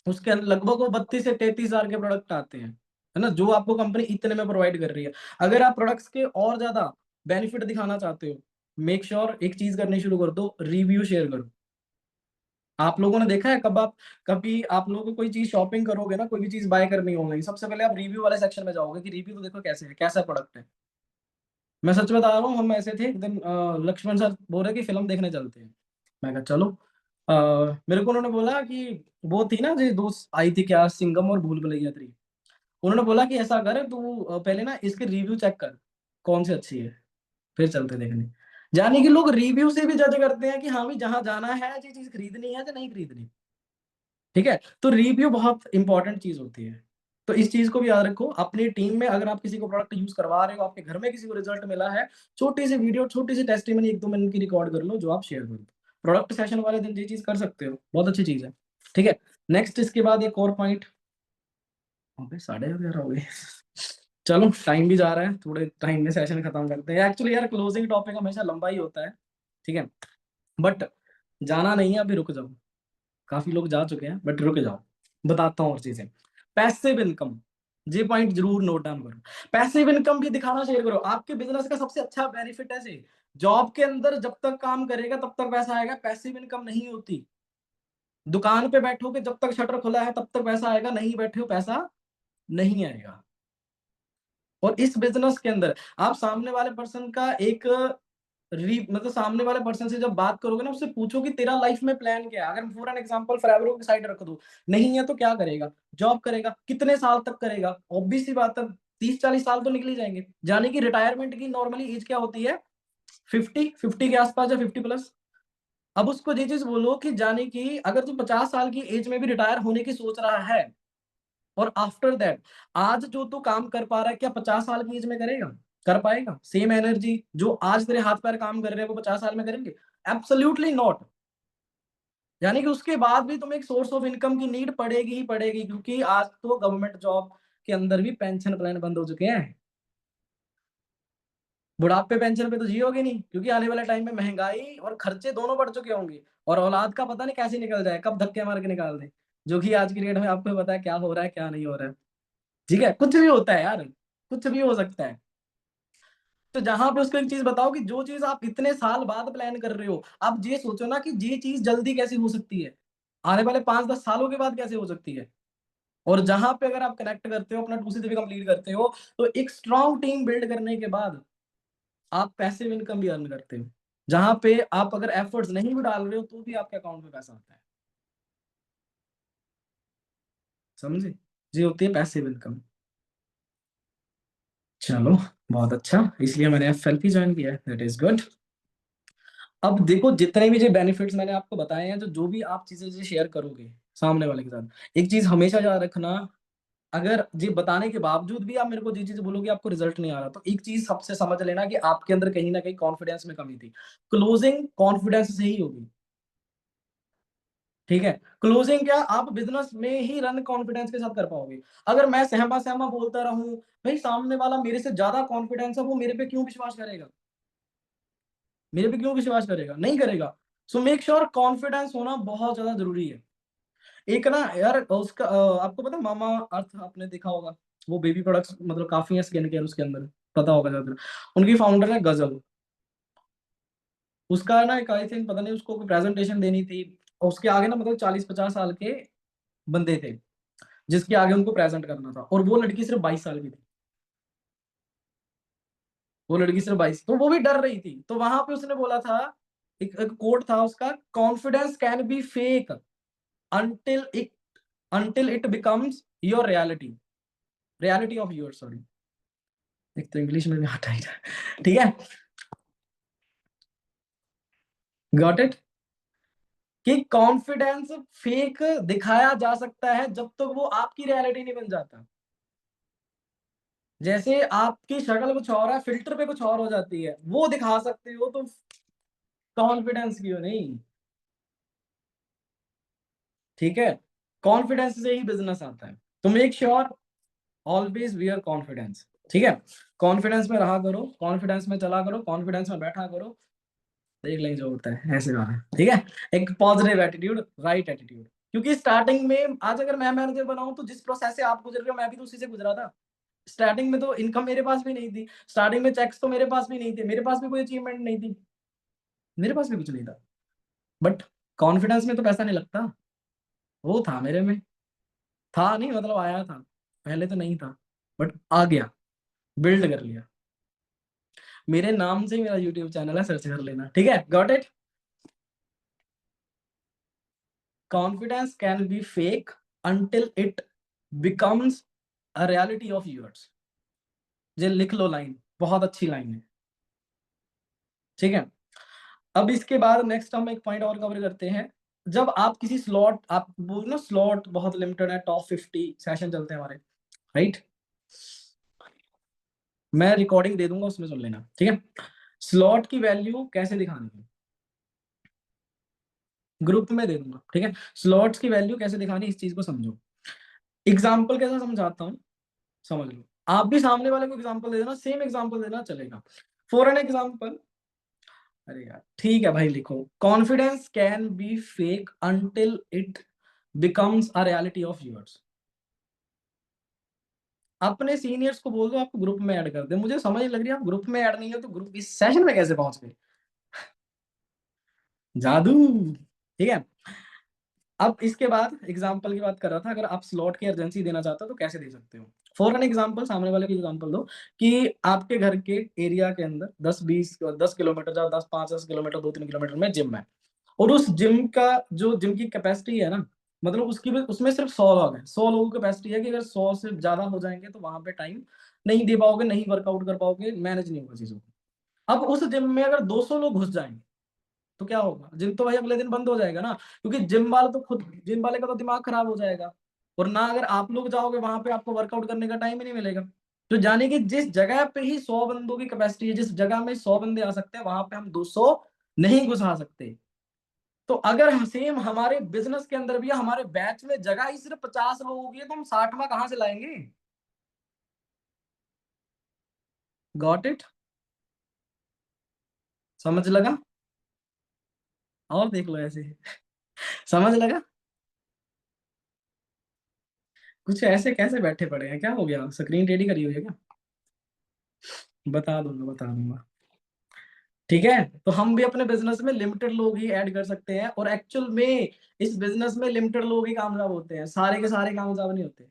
उसके अंदर लगभग वो 32 से 33 हजार के प्रोडक्ट आते हैं, है ना, जो आपको कंपनी इतने में प्रोवाइड कर रही है। अगर आप प्रोडक्ट्स के और ज्यादा बेनिफिट दिखाना चाहते हो, मेक श्योर एक चीज करनी शुरू कर दो, रिव्यू शेयर करो। आप लोगों ने देखा है कभी आप लोगों को कोई चीज शॉपिंग करोगे ना, कोई भी चीज बाय करनी ऑनलाइन, सबसे पहले आप रिव्यू वाले सेक्शन में जाओगे कि रिव्यू तो देखो कैसे है, कैसा प्रोडक्ट है। मैं सच बता रहा हूँ, हम ऐसे थे एक दिन, लक्ष्मण सर बोल रहे कि फिल्म देखने चलते हैं। मैं कहा चलो। मेरे को उन्होंने बोला कि वो थी ना जो दोस्त आई थी क्या, सिंघम और भूल भुलैया 3। उन्होंने बोला कि ऐसा कर तू पहले ना इसके रिव्यू चेक कर कौन सी अच्छी है, फिर चलते देखने। यानी कि लोग रिव्यू से भी जज करते हैं कि हाँ भी जहां जाना है ये चीज खरीदनी है या नहीं खरीदनी, ठीक है। तो रिव्यू बहुत इंपॉर्टेंट चीज होती है। तो इस चीज को भी याद रखो अपनी टीम में, अगर आप किसी को प्रोडक्ट यूज करवा रहे हो, आपके घर में किसी को रिजल्ट मिला है, छोटी सी वीडियो, छोटी सी टेस्टिमनी 1-2 मिनट की रिकॉर्ड कर लो जो आप शेयर कर दो। प्रोडक्ट सेशन वाले दिन ये चीज कर सकते हो, बहुत अच्छी चीज है, ठीक है। नेक्स्ट इसके बाद एक और पॉइंट, अबे 11:30 हो गए। चलो टाइम भी जा रहा है, थोड़े टाइम में सेशन खत्म करते हैं। एक्चुअली यार क्लोजिंग टॉपिक हमेशा लंबा ही होता है, ठीक है, बट जाना नहीं है, अभी रुक जाओ। काफी लोग जा चुके हैं बट रुक जाओ, बताता हूँ और चीजें। पैसिव इनकम, ये पॉइंट जरूर नोट डाउन करो। पैसिव इनकम भी दिखाना शेयर करो। आपके बिजनेस का सबसे अच्छा बेनिफिट है जी, जॉब के अंदर जब तक काम करेगा तब तक पैसा आएगा, पैसिव इनकम नहीं होती। दुकान पे बैठोगे जब तक शटर खुला है तब तक पैसा आएगा, नहीं बैठे हो पैसा नहीं आएगा। और इस बिजनेस के अंदर आप सामने वाले पर्सन का एक मतलब सामने वाले पर्सन से जब बात करोगे ना, उससे पूछो कि तेरा लाइफ में प्लान क्या है। अगर फॉर एन एग्जांपल फॉरएवर की साइड रख दो, नहीं है तो क्या करेगा, जॉब करेगा, कितने साल तक करेगा, ऑब्वियस सी बात है 30-40 साल तो निकल ही जाएंगे। यानी कि रिटायरमेंट की नॉर्मली एज क्या होती है, 50 के आसपास या 50+। अब उसको ये चीज बोलो कि जाने की अगर तू 50 साल की एज में भी रिटायर होने की सोच रहा है, और आफ्टर दैट आज जो तू काम कर पा रहा है क्या 50 साल की एज में करेगा, कर पाएगा सेम एनर्जी जो आज तेरे हाथ पैर काम कर रहे हैं वो 50 साल में करेंगे? Absolutely not. यानी कि उसके बाद भी तुम्हें एक सोर्स ऑफ इनकम की नीड पड़ेगी ही पड़ेगी, क्योंकि आज तो गवर्नमेंट जॉब के अंदर भी पेंशन प्लान बंद हो चुके हैं। बुढ़ापे पेंशन पे तो जियोगे नहीं, क्योंकि आने वाले टाइम में महंगाई और खर्चे दोनों बढ़ चुके होंगे, और औलाद का पता नहीं कैसे निकल जाए, कब धक्के मार के निकाल दे, जो कि आज की डेट में आपको पता है क्या हो रहा है क्या नहीं हो रहा है, ठीक है। कुछ भी होता है यार, कुछ भी हो सकता है। तो जहां पे उसको एक चीज बताओ कि जो चीज आप इतने साल बाद प्लान कर रहे हो, आप ये सोचो ना कि ये चीज जल्दी कैसे हो सकती है, आने वाले 5-10 सालों के बाद कैसे हो सकती है। और जहां पे अगर आप कनेक्ट करते हो, अपना 2C भी कंप्लीट करते हो, तो एक स्ट्रॉन्ग टीम बिल्ड करने के बाद आप पैसिव इनकम भी अर्न करते हो, जहां पे आप अगर एफर्ट्स नहीं भी डाल रहे हो तो भी आपके अकाउंट में पैसा आता है। समझे, ये होती है पैसिव इनकम। चलो बहुत अच्छा, इसलिए मैंने FLP ज्वाइन किया है, दैट इज गुड। अब देखो जितने भी जो बेनिफिट्स मैंने आपको बताए हैं, तो जो भी आप चीजें जो शेयर करोगे सामने वाले के साथ, एक चीज हमेशा याद रखना, अगर ये बताने के बावजूद भी आप मेरे को जी चीज बोलोगे आपको रिजल्ट नहीं आ रहा, तो एक चीज सबसे समझ लेना कि आपके अंदर कहीं ना कहीं कॉन्फिडेंस में कमी थी। क्लोजिंग कॉन्फिडेंस से ही होगी, ठीक है। क्लोजिंग क्या आप बिजनेस में ही रन कॉन्फिडेंस के साथ कर पाओगे। अगर मैं सहमा सहमा बोलता रहूं, भाई सामने वाला मेरे से ज्यादा कॉन्फिडेंस है, वो मेरे पे क्यों विश्वास करेगा, मेरे पे क्यों विश्वास करेगा, नहीं करेगा। सो मेक श्योर कॉन्फिडेंस होना बहुत ज्यादा जरूरी है। एक ना यार उसका आपको पता है मामा अर्थ आपने देखा होगा, वो बेबी प्रोडक्ट्स मतलब काफी है स्किन केयर उसके अंदर, पता होगा ज्यादा। उनकी फाउंडर है गजल, उसका ना एक आई थिंक पता नहीं उसको कोई प्रेजेंटेशन देनी थी, और उसके आगे ना मतलब 40-50 साल के बंदे थे जिसके आगे उनको प्रेजेंट करना था, और वो लड़की सिर्फ 22 साल की थी। वो लड़की सिर्फ 22, तो वो भी डर रही थी, तो वहां पे उसने बोला था एक कोट था उसका, confidence can be fake until it becomes your reality of yours, sorry, एक तो इंग्लिश में भी आता ही था, ठीक है, गॉट इट, कि कॉन्फिडेंस फेक दिखाया जा सकता है जब तक वो आपकी रियलिटी नहीं बन जाता। जैसे आपकी शक्ल कुछ और है, फिल्टर पे कुछ और हो जाती है, वो दिखा सकते हो, तो कॉन्फिडेंस क्यों नहीं, ठीक है, कॉन्फिडेंस से ही बिजनेस आता है। तो make sure always wear confidence, ठीक है, कॉन्फिडेंस में रहा करो, कॉन्फिडेंस में चला करो, कॉन्फिडेंस में बैठा करो, देख लेंगे जो होता है, ऐसे वाला, ठीक है, एक पॉजिटिव एटीट्यूड, राइट एटीट्यूड। क्योंकि स्टार्टिंग में आज अगर मैं मैनेजर बनाऊं तो जिस प्रोसेस से आप गुजर रहे हो मैं भी तो उसी से गुजरा था। स्टार्टिंग में तो इनकम मेरे पास भी नहीं थी, स्टार्टिंग में चेक्स तो मेरे पास भी नहीं थे, मेरे पास भी कोई अचीवमेंट नहीं थी, मेरे पास भी कुछ नहीं था, बट कॉन्फिडेंस में तो पैसा नहीं लगता, वो था मेरे में, था नहीं मतलब आया था, पहले तो नहीं था, बट आ गया, बिल्ड कर लिया। मेरे नाम से ही मेरा यूट्यूब चैनल है, सर्च कर लेना, ठीक है, got it. Confidence can be fake until it becomes a reality of yours। ये लिख लो लाइन, बहुत अच्छी लाइन है, ठीक है। अब इसके बाद नेक्स्ट हम एक पॉइंट और कवर करते हैं। जब आप किसी स्लॉट, आप बोल ना स्लॉट बहुत लिमिटेड है, टॉप 50 सेशन चलते हैं हमारे, राइट, मैं रिकॉर्डिंग दे दूंगा उसमें सुन लेना, ठीक है। स्लॉट की वैल्यू कैसे दिखानी है, ग्रुप में दे दूंगा, ठीक है, स्लॉट्स की वैल्यू कैसे दिखानी, इस चीज को समझो। एग्जाम्पल कैसा समझाता हूँ, समझ लो, आप भी सामने वाले को एग्जाम्पल दे देना, सेम एग्जाम्पल देना चलेगा। फॉर एन एग्जाम्पल, अरे यार ठीक है भाई, लिखो, confidence can be fake until it becomes a reality of yours. अपने सीनियर्स को बोल दो आपको ग्रुप में ऐड कर दे, मुझे समझ नहीं लग रही आप ग्रुप में ऐड नहीं हो तो ग्रुप इस सेशन में कैसे पहुंच गए, जादू, ठीक है। अब इसके बाद एग्जाम्पल की बात कर रहा था, अगर आप स्लॉट की अर्जेंसी देना चाहते हो तो कैसे दे सकते हो। फॉर एन एग्जाम्पल, सामने वाले की एग्जाम्पल दो कि आपके घर के एरिया के अंदर 10 किलोमीटर या 10 5 10 किलोमीटर 2 3 किलोमीटर में जिम है, और उस जिम का जो जिम की कैपेसिटी है ना, मतलब उसकी उसमें सिर्फ 100 लोग हैं, 100 लोगों की कैपेसिटी है, कि अगर 100 से ज्यादा हो जाएंगे तो वहां पे टाइम नहीं दे पाओगे, नहीं वर्कआउट कर पाओगे, मैनेज नहीं होगा चीजों को। अब उस जिम में अगर 200 लोग घुस जाएंगे तो क्या होगा, जिम तो भाई अगले दिन बंद हो जाएगा ना, क्योंकि जिम वाला तो खुद, जिम वाले का तो दिमाग खराब हो जाएगा, और ना अगर आप लोग जाओगे वहां पे आपको वर्कआउट करने का टाइम ही नहीं मिलेगा। तो जाने कि जिस जगह पे ही 100 बंदों की कैपेसिटी है, जिस जगह में 100 बंदे आ सकते हैं, वहां पे हम 200 नहीं घुसा सकते। तो अगर हम सेम हमारे बिजनेस के अंदर भी हमारे बैच में जगह ही सिर्फ 50 लोगों की है, तो हम 60वां कहां से लाएंगे, गॉट इट, समझ लगा, और देख लो ऐसे, समझ लगा, कुछ ऐसे कैसे बैठे पड़े हैं, क्या हो गया, स्क्रीन टेढ़ी करी हुई है क्या, बता दूंगा बता दूंगा, ठीक है। तो हम भी अपने बिजनेस में लिमिटेड लोग ही ऐड कर सकते हैं, और एक्चुअल में इस बिजनेस में लिमिटेड लोग ही कामयाब होते हैं, सारे के सारे कामयाब नहीं होते,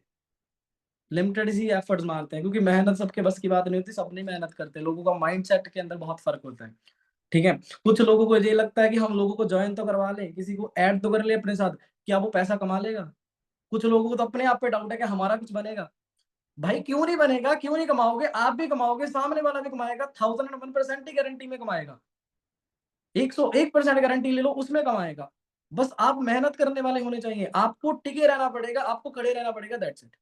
लिमिटेड ही एफर्ट्स मारते हैं, क्योंकि मेहनत सबके बस की बात नहीं होती, सब नहीं मेहनत करते, लोगों का माइंडसेट के अंदर बहुत फर्क होता है, ठीक है। कुछ लोगों को ये लगता है कि हम लोगों को ज्वाइन तो करवा लें, किसी को ऐड तो कर ले अपने साथ, क्या वो पैसा कमा लेगा। कुछ लोगों को तो अपने आप पे डाउट है कि हमारा कुछ बनेगा। भाई क्यों नहीं बनेगा, क्यों नहीं कमाओगे, आप भी कमाओगे, सामने वाला भी कमाएगा, 1001% ही गारंटी में कमाएगा, 101% गारंटी ले लो उसमें कमाएगा। बस आप मेहनत करने वाले होने चाहिए, आपको टिके रहना पड़ेगा, आपको खड़े रहना पड़ेगा, दैट्स इट।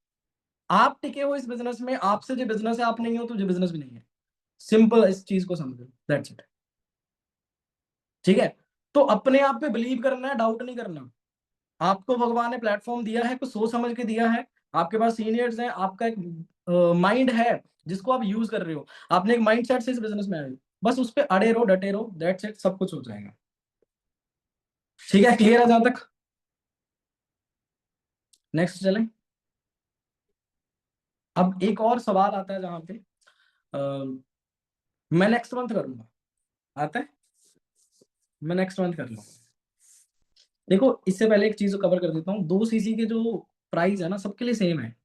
आप टिके हो इस बिजनेस में, आपसे जो बिजनेस है, आप नहीं हो तो जो बिजनेस भी नहीं है, सिंपल इस चीज को समझो, दैट्स इट, ठीक है। तो अपने आप पे बिलीव करना है, डाउट नहीं करना। आपको भगवान ने प्लेटफॉर्म दिया है, कुछ सोच समझ के दिया है, आपके पास सीनियर्स हैं, आपका एक माइंड है जिसको आप यूज कर रहे हो, आपने एक माइंड सेट से इस बिजनेस में आए हो, बस उस पर अड़े रहो, डटे रहो, दैट्स इट, सब कुछ हो जाएगा, ठीक है, क्लियर है जहां तक। नेक्स्ट चलें। अब एक और सवाल आता है जहां पे मैं नेक्स्ट मंथ करूंगा, आता है, मैं नेक्स्ट मंथ कर लूंगा। देखो इससे पहले एक चीज को कवर कर देता हूँ, 2 सीसी के जो प्राइस है ना सबके लिए सेम है,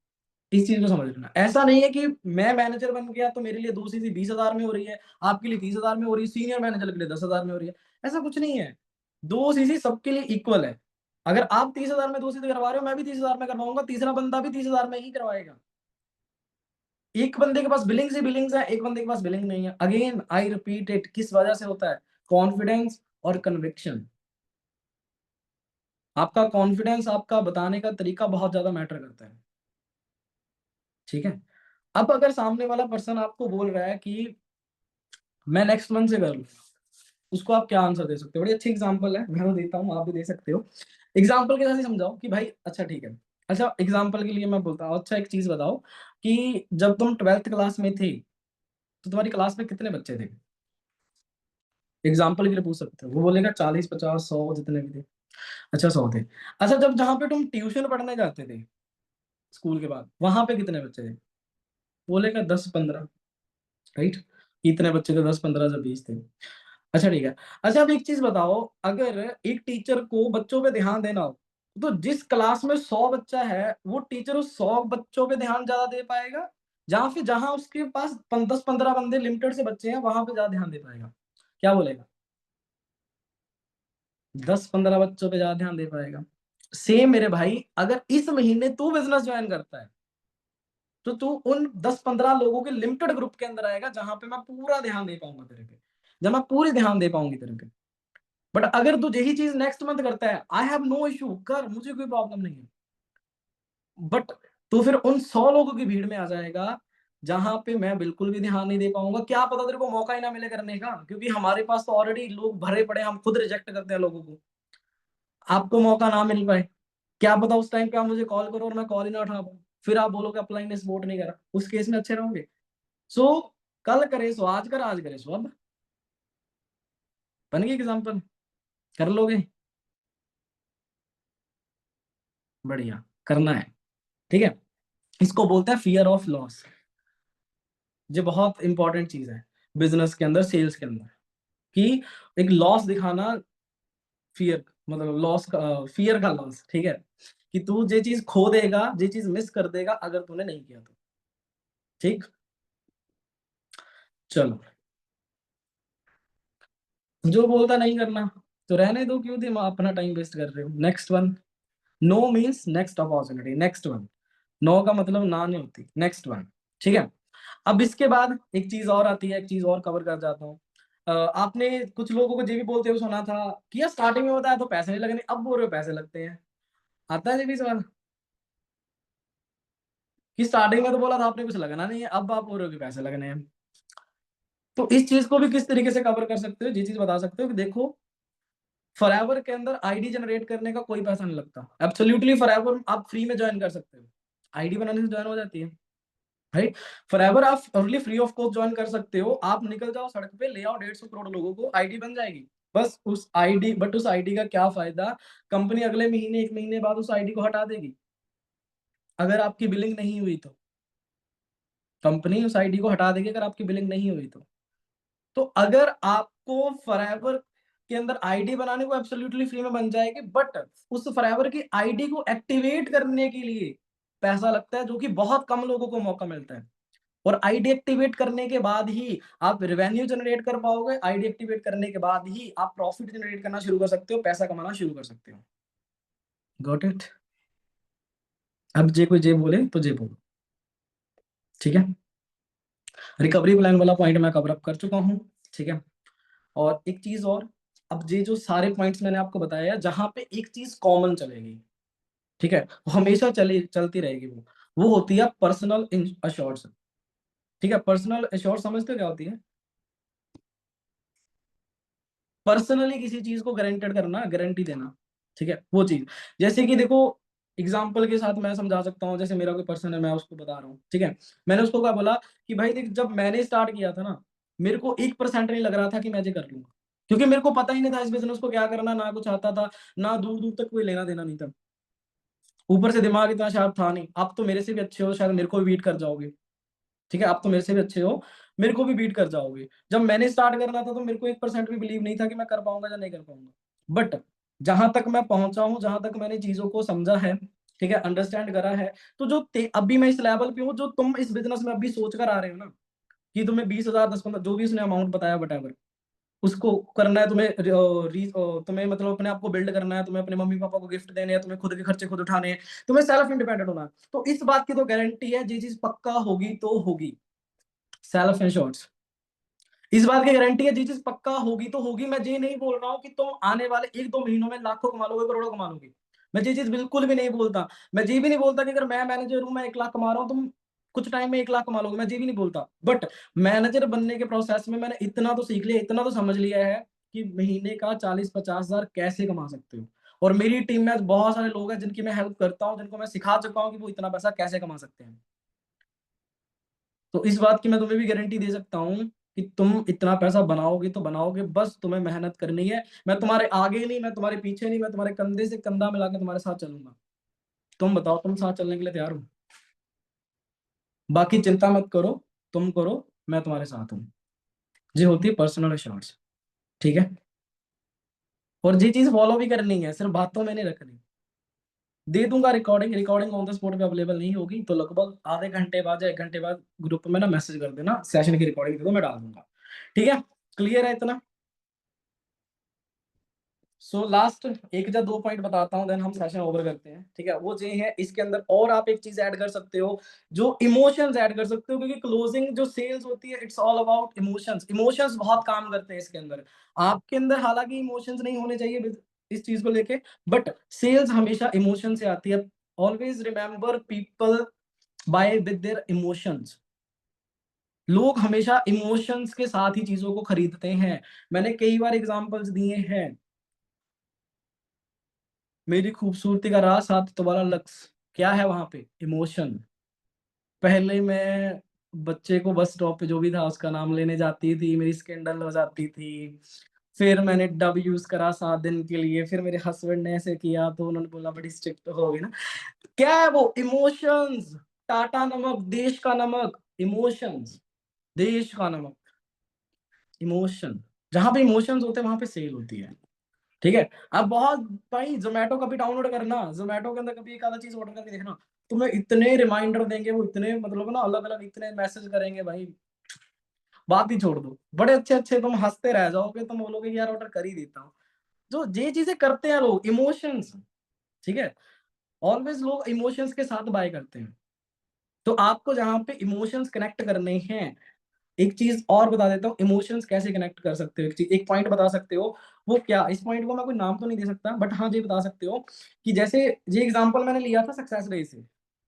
इस चीज को समझ लेना। ऐसा नहीं है कि मैं मैनेजर बन गया तो मेरे लिए 2 सीसी 20,000 में हो रही है, आपके लिए 30,000 में हो रही है, सीनियर मैनेजर के लिए 10,000 में हो रही है। ऐसा कुछ नहीं है, 2 सीसी सबके लिए इक्वल है। अगर आप 30,000 में 2 सीसी करवा रहे हो, मैं भी 30,000 में करवाऊंगा, तीसरा बंदा भी 30,000 में ही करवाएगा। एक बंदे के पास बिलिंग्स है, एक बंदे के पास बिलिंग नहीं है। अगेन आई रिपीट इट, किस वजह से होता है? कॉन्फिडेंस और कन्विक्शन। आपका कॉन्फिडेंस, आपका बताने का तरीका बहुत ज्यादा मैटर करता है, ठीक है। अब अगर सामने वाला पर्सन आपको बोल रहा है कि मैं नेक्स्ट मंथ से कर लूंगा, उसको आप क्या आंसर दे सकते हो? बड़ी अच्छी एग्जांपल है, मैं वो देता हूँ, आप भी दे सकते हो। एग्जांपल के साथ ही समझाओ कि भाई अच्छा ठीक है। अच्छा एग्जांपल के लिए मैं बोलता हूँ, अच्छा एक चीज बताओ कि जब तुम 12th क्लास में थे तो तुम्हारी क्लास में कितने बच्चे थे? एग्जाम्पल के लिए पूछ सकते हो। वो बोलेगा 40, 50, 100, जितने भी थे। अच्छा 100 थे। अच्छा जब जहाँ पे तुम ट्यूशन पढ़ने जाते थे स्कूल के बाद, वहां पे कितने बच्चे थे? बोलेगा 10, 15। राइट, इतने बच्चे थे, 10, 15 से 20 थे। अच्छा ठीक है। अच्छा अब एक चीज बताओ, अगर एक टीचर को बच्चों पे ध्यान देना हो, तो जिस क्लास में 100 बच्चा है, वो टीचर उस 100 बच्चों पे ध्यान ज्यादा दे पाएगा, जहां फिर जहां उसके पास 10, 15 बंदे लिमिटेड से बच्चे हैं, वहां पे ज्यादा ध्यान दे पाएगा? क्या बोलेगा? 10, 15 बच्चों पे ज्यादा ध्यान दे पाएगा। सेम मेरे भाई, अगर इस महीने तू बिजनेस ज्वाइन करता है, तो तू उन 10, 15 लोगों के लिमिटेड ग्रुप के अंदर आएगा, जहां पे मैं पूरा ध्यान दे पाऊंगा तेरे पे, जब मैं पूरी ध्यान दे पाऊंगी तेरे पे। बट अगर तू यही चीज नेक्स्ट मंथ करता है, आई हैव नो इशू, कर, मुझे कोई प्रॉब्लम नहीं है। बट तू फिर उन 100 लोगों की भीड़ में आ जाएगा, जहां पे मैं बिल्कुल भी ध्यान नहीं दे पाऊंगा। क्या पता तेरे को मौका ही ना मिले करने का, क्योंकि हमारे पास तो ऑलरेडी लोग भरे पड़े, हम खुद रिजेक्ट करते हैं लोगों को। आपको मौका ना मिल पाए, क्या पता उस टाइम पे आप मुझे कॉल करो और मैं कॉल ही ना उठा पाऊँ, फिर आप बोलोगे अपलाइन ने सपोर्ट नहीं करा, उस केस में अच्छे रहोगे। सो कल करे सो आज कर, आज करे सो अब। बन गई एग्जाम्पल? कर लोगे? बढ़िया, करना है, ठीक है। इसको बोलते हैं फियर ऑफ लॉस। ये बहुत इंपॉर्टेंट चीज है बिजनेस के अंदर, सेल्स के अंदर, कि एक लॉस दिखाना। फियर मतलब लॉस का, फियर का लॉस, ठीक है, कि तू ये चीज खो देगा, ये चीज मिस कर देगा अगर तूने नहीं किया तो। ठीक, चलो। जो बोलता नहीं करना, तो रहने दो, क्यों दिमाग अपना टाइम वेस्ट कर रहे हो। Next one. No means next opportunity, next one. No का मतलब ना नहीं होती, नेक्स्ट वन, ठीक है। अब इसके बाद एक चीज और आती है, एक चीज और कवर कर जाता हूँ। आपने कुछ लोगों को ये भी बोलते हुए सुना था कि यार स्टार्टिंग में बताया तो पैसे नहीं लगने, अब बोल रहे हो पैसे लगते हैं। आता है ये भी सवाल, कि स्टार्टिंग में तो बोला था आपने कुछ लगना नहीं है, अब आप बोल रहे हो कि पैसे लगने हैं। तो इस चीज को भी किस तरीके से कवर कर सकते हो, ये चीज बता सकते हो कि देखो, फॉरएवर के अंदर आईडी जनरेट करने का कोई पैसा नहीं लगता, एब्सोल्युटली। फॉरएवर आप फ्री में ज्वाइन कर सकते हो, आईडी बनाने से ज्वाइन हो जाती है, राइट। फॉरएवर आप early free of cost join कर सकते हो। आप निकल जाओ सड़क पे, ले आओ 150 करोड़ लोगों को, आईडी बन जाएगी। बस उस आईडी, बट उस आईडी का क्या फायदा? कंपनी अगले महीने, 1 महीने बाद उस आईडी को हटा देगी, अगर आपकी बिलिंग नहीं हुई तो। कंपनी उस आईडी को हटा देगी अगर आपकी बिलिंग नहीं हुई तो। तो अगर आपको फॉरएवर के अंदर आईडी बनाने को एब्सोल्युटली फ्री में बन जाएगी, बट उस फॉरएवर की आईडी को एक्टिवेट करने के लिए पैसा लगता है, जो कि बहुत कम लोगों को मौका मिलता है। और आईडी एक्टिवेट करने के बाद ही आप रेवेन्यू जनरेट कर पाओगे, आईडी एक्टिवेट करने के बाद ही आप प्रॉफिट जनरेट करना शुरू कर सकते हो, पैसा कमाना शुरू कर सकते हो। Got it? अब जे कोई जे बोले तो जे बोलो, ठीक है। रिकवरी प्लान वाला पॉइंट मैं कवर अप कर चुका हूँ, ठीक है। और एक चीज और, अब ये जो सारे पॉइंट्स मैंने आपको बताया, जहां पे एक चीज कॉमन चलेगी, ठीक है, वो हमेशा चलती रहेगी, वो होती है पर्सनल अश्योर्स। ठीक है, पर्सनल अश्योर समझते हो क्या होती है? पर्सनली किसी चीज को गारंटेड करना, गारंटी देना, ठीक है, वो चीज। जैसे कि देखो, एग्जाम्पल के साथ मैं समझा सकता हूँ, जैसे मेरा कोई पर्सन है, मैं उसको बता रहा हूँ, ठीक है। मैंने उसको क्या बोला कि भाई देख, जब मैंने स्टार्ट किया था ना, मेरे को 1% नहीं लग रहा था कि मैं ये कर लूंगा, क्योंकि मेरे को पता ही नहीं था इस बिजनेस को क्या करना, ना कुछ आता था, ना दूर दूर तक कोई लेना देना नहीं था। ऊपर से दिमाग इतना शार्प था नहीं। आप तो मेरे से भी अच्छे हो, शायद मेरे को भी बीट कर जाओगे, ठीक है, आप तो मेरे से भी अच्छे हो, मेरे को भी बीट कर जाओगे। जब मैंने स्टार्ट करना था तो मेरे को 1% भी बिलीव नहीं था कि मैं कर पाऊंगा या नहीं कर पाऊंगा। बट जहां तक मैं पहुंचा हूं, जहां तक मैंने चीजों को समझा है, ठीक है, अंडरस्टैंड करा है, तो जो अभी मैं इस लेवल पे हूँ, जो तुम इस बिजनेस में अभी सोच कर आ रहे हो ना, कि तुम्हें 20,000, 10, 15, जो भी उसने अमाउंट बताया, वट, उसको करना है तुम्हें, तुम्हें मतलब अपने आप को बिल्ड करना है, तुम्हें अपने मम्मी-पापा को गिफ्ट देने हैं, तुम्हें खुद के खर्चे खुद उठाने हैं, तुम्हें सेल्फ इंडिपेंडेंट होना है। तो इस बात की तो गारंटी है, ये चीज़ पक्का होगी तो होगी। सेल्फ इंश्योर्स, इस बात की गारंटी है, ये चीज़ पक्का होगी तो होगी। मैं ये नहीं बोल रहा हूँ कि तुम आने वाले 1-2 महीनों में लाखों कमा लोगे, करोड़ों कमा लोगे। मैं ये चीज़ बिल्कुल भी नहीं बोलता। मैं ये भी नहीं बोलता कि अगर मैं मैनेजर हूँ, मैं 1 लाख कमा रहा हूँ, तुम कुछ टाइम में 1 लाख कमा लोगे, मैं ये भी नहीं बोलता। बट मैनेजर बनने के प्रोसेस में मैंने इतना तो सीख लिया, इतना तो समझ लिया है कि महीने का 40-50 हज़ार कैसे कमा सकते हो। और मेरी टीम में आज बहुत सारे लोग हैं जिनकी मैं हेल्प करता हूँ, जिनको मैं सिखा चुका हूँ कि वो इतना पैसा कैसे कमा सकते हैं। तो इस बात की मैं तुम्हें भी गारंटी दे सकता हूँ कि तुम इतना पैसा बनाओगे तो बनाओगे, बस तुम्हें मेहनत करनी है। मैं तुम्हारे आगे नहीं, मैं तुम्हारे पीछे नहीं, मैं तुम्हारे कंधे से कंधा मिला के तुम्हारे साथ चलूँगा। तुम बताओ, तुम साथ चलने के लिए तैयार हो? बाकी चिंता मत करो, तुम करो, मैं तुम्हारे साथ हूँ। ये होती है पर्सनल एश्योरेंस, ठीक है? और ये चीज़ फॉलो भी करनी है, सिर्फ बातों में नहीं रखनी। दे दूँगा recording, recording on the spot पे अवेलेबल नहीं होगी, तो लगभग आधे घंटे बाद या 1 घंटे बाद ग्रुप में ना मैसेज कर देना, सेशन की रिकॉर्डिंग दे दो, मैं डाल दूँगा। ठीक है? क्लियर है इतना? सो लास्ट 1 या 2 पॉइंट बताता हूँ, देन हम सेशन ओवर करते हैं, ठीक है? वो ये है, इसके अंदर और आप एक चीज़ ऐड कर सकते हो, जो इमोशंस ऐड कर सकते हो, क्योंकि क्लोजिंग जो सेल्स होती है, it's all about emotions. Emotions बहुत काम करते हैं इसके अंदर। आपके अंदर हालाँकि इमोशंस नहीं होने चाहिए इस चीज़ को लेके, बट सेल्स हमेशा इमोशन से आती है। Always remember people buy with their emotions. लोग हमेशा इमोशंस के साथ ही चीज़ों को खरीदते हैं। मैंने कई बार एग्ज़ाम्पल्स दिए हैं। मेरी खूबसूरती का राज साथ तुम्हारा लक्ष्य, क्या है वहाँ पे? इमोशन। पहले मैं बच्चे को बस स्टॉप पे जो भी था उसका नाम लेने जाती थी, मेरी स्कैंडल हो जाती थी। फिर मैंने डब यूज़ करा 7 दिन के लिए, फिर मेरे हस्बैंड ने ऐसे किया तो उन्होंने बोला बड़ी स्ट्रिक्ट हो गई ना। क्या है वो? इमोशंस। टाटा नमक, देश का नमक, इमोशंस, देश का नमक, इमोशन। जहाँ पे इमोशंस होते हैं वहाँ पे सेल होती है। ठीक है? अब बहुत भाई ज़ोमैटो कभी डाउनलोड करना, ज़ोमैटो के अंदर कभी एक आधा चीज़ ऑर्डर करके देखना, तुम्हें इतने रिमाइंडर देंगे वो, इतने मतलब ना अलग-अलग इतने मैसेज करेंगे भाई, बात ही छोड़ दो। बड़े अच्छे-अच्छे, तुम हँसते रह जाओगे, तुम बोलोगे कि यार ऑर्डर कर ही देता हूँ। जो ये चीज़ें करते हैं लोग, इमोशंस, ठीक है? ऑलवेज़ लोग इमोशंस के साथ बाय करते हैं। तो आपको जहाँ पे इमोशंस कनेक्ट करने हैं, एक चीज़ और बता देता हूँ, इमोशंस कैसे कनेक्ट कर सकते हो, एक पॉइंट बता सकते हो, वो क्या? इस पॉइंट को मैं कोई नाम तो नहीं दे सकता, बट हाँ, ये बता सकते हो कि जैसे ये एग्ज़ाम्पल मैंने लिया था सक्सेस डे से,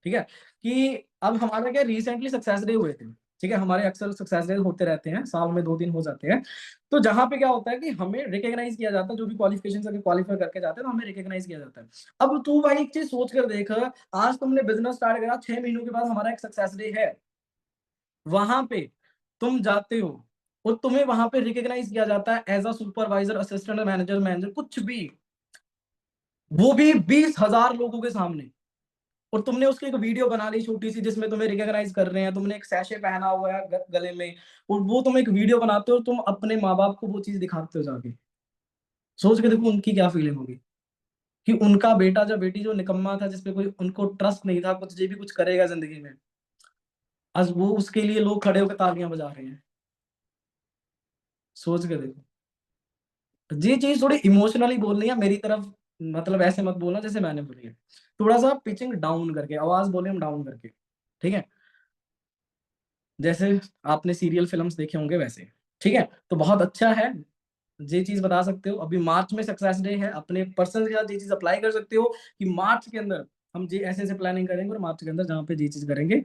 ठीक है? कि अब हमारा क्या रिसेंटली सक्सेस डे हुए थे, ठीक है? हमारे अक्सर सक्सेस डे होते रहते हैं, साल में 2-3 हो जाते हैं। तो जहाँ पे क्या होता है कि हमें रिकॉग्नाइज़ किया जाता है, जो भी क्वालिफ़िकेशंस अगर क्वालीफाई करके जाते हैं, तो हमें रिकॉग्नाइज़ किया जाता है। अब तू भाई एक चीज़ सोच कर देख, आज तुमने बिज़नेस स्टार्ट करा, 6 महीनों के बाद हमारा एक सक्सेस डे है। वहाँ पे तुम जाते हो और तुम्हें वहाँ पे रिकॉग्नाइज़ किया जाता है as a supervisor, assistant manager, कुछ भी। वो भी 20,000 लोगों के सामने, और तुमने उसकी एक वीडियो बना ली छोटी-सी जिसमें तुम्हें रिकॉग्नाइज़ कर रहे हैं, तुमने एक सैशे पहना हुआ है गले में, और वो तुम एक वीडियो बनाते हो, तुम अपने माँ-बाप को वो चीज़ दिखाते हो जाके। सोच के देखो उनकी क्या फीलिंग होगी कि उनका बेटा या बेटी जो निकम्मा था, जिस पे कोई उनको ट्रस्ट नहीं था, कुछ ये भी कुछ करेगा ज़िंदगी में, आज वो उसके लिए लोग खड़े होके तालियाँ बजा रहे हैं। सोच के देखो। ये चीज़ थोड़ी इमोशनली बोलनी है मेरी तरफ, मतलब ऐसे मत बोलना जैसे मैंने बोली है। थोड़ा-सा पिचिंग डाउन करके, आवाज़ वॉल्यूम डाउन करके, ठीक है? जैसे आपने सीरियल फ़िल्म्स देखे होंगे वैसे, ठीक है? तो बहुत अच्छा है, ये चीज़ बता सकते हो। अभी मार्च में सक्सेस डे है, अपने पर्सन के साथ ये चीज़ अप्लाई कर सकते हो कि मार्च के अंदर हम ये ऐसे-ऐसे प्लानिंग करेंगे और मार्च के अंदर जहाँ पे ये चीज़ करेंगे,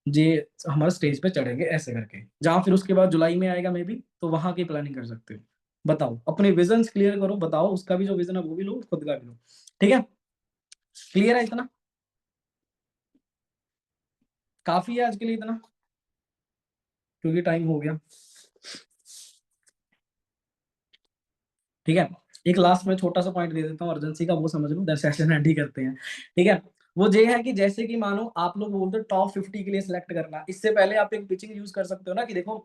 ये हमारा स्टेज पे चढ़ेंगे ऐसे करके। जहाँ फिर उसके बाद जुलाई में आएगा मे बी, तो वहाँ की प्लानिंग कर सकते हो। बताओ, अपने विज़न्स क्लियर करो, बताओ उसका भी जो विज़न है वो भी लो, खुद का भी लो। ठीक है? क्लियर है इतना? काफ़ी है आज के लिए इतना, क्योंकि टाइम हो गया। ठीक है? एक लास्ट में छोटा-सा पॉइंट दे देता हूँ अर्जेंसी का, वो समझ लो, देन सेशन एंड ही करते हैं। ठीक है? वो ये है कि जैसे कि मानो आप लोग बोलते हो टॉप 50 के लिए सिलेक्ट करना, इससे पहले आप एक पिचिंग यूज़ कर सकते हो ना कि देखो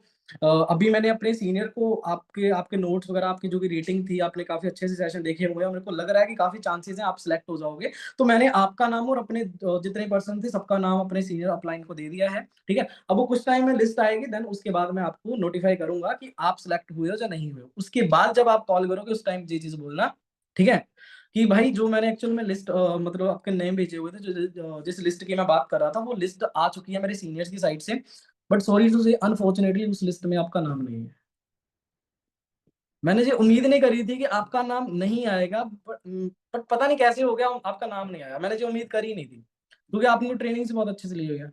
अभी मैंने अपने सीनियर को आपके आपके नोट्स वगैरह आपकी जो भी रेटिंग थी, आपने काफ़ी अच्छे से सेशन देखे हुए हैं, मेरे को लग रहा है कि काफ़ी चांसेस हैं आप सिलेक्ट हो जाओगे। तो मैंने आपका नाम और अपने जितने पर्सन थे सबका नाम अपने सीनियर अपलाइन को दे दिया है, ठीक है? अब वो कुछ टाइम में लिस्ट आएगी, देन उसके बाद मैं आपको नोटिफ़ाई करूँगा कि आप सिलेक्ट हुए हो या नहीं हुए हो। उसके बाद जब आप कॉल करोगे उस टाइम ये चीज़ बोलना, ठीक है? कि भाई जो मैंने एक्चुअल में लिस्ट मतलब आपके नेम भेजे हुए थे, जिस लिस्ट की मैं बात कर रहा था, वो लिस्ट आ चुकी है मेरे सीनियर्स की साइड से, बट सॉरी टू से अनफॉर्चुनेटली उस लिस्ट में आपका नाम नहीं है। मैंने ये उम्मीद नहीं करी थी कि आपका नाम नहीं आएगा, बट पता नहीं कैसे हो गया आपका नाम नहीं आया। मैंने ये उम्मीद करी नहीं थी, क्योंकि आपने ट्रेनिंग से बहुत अच्छे से ली हुई है।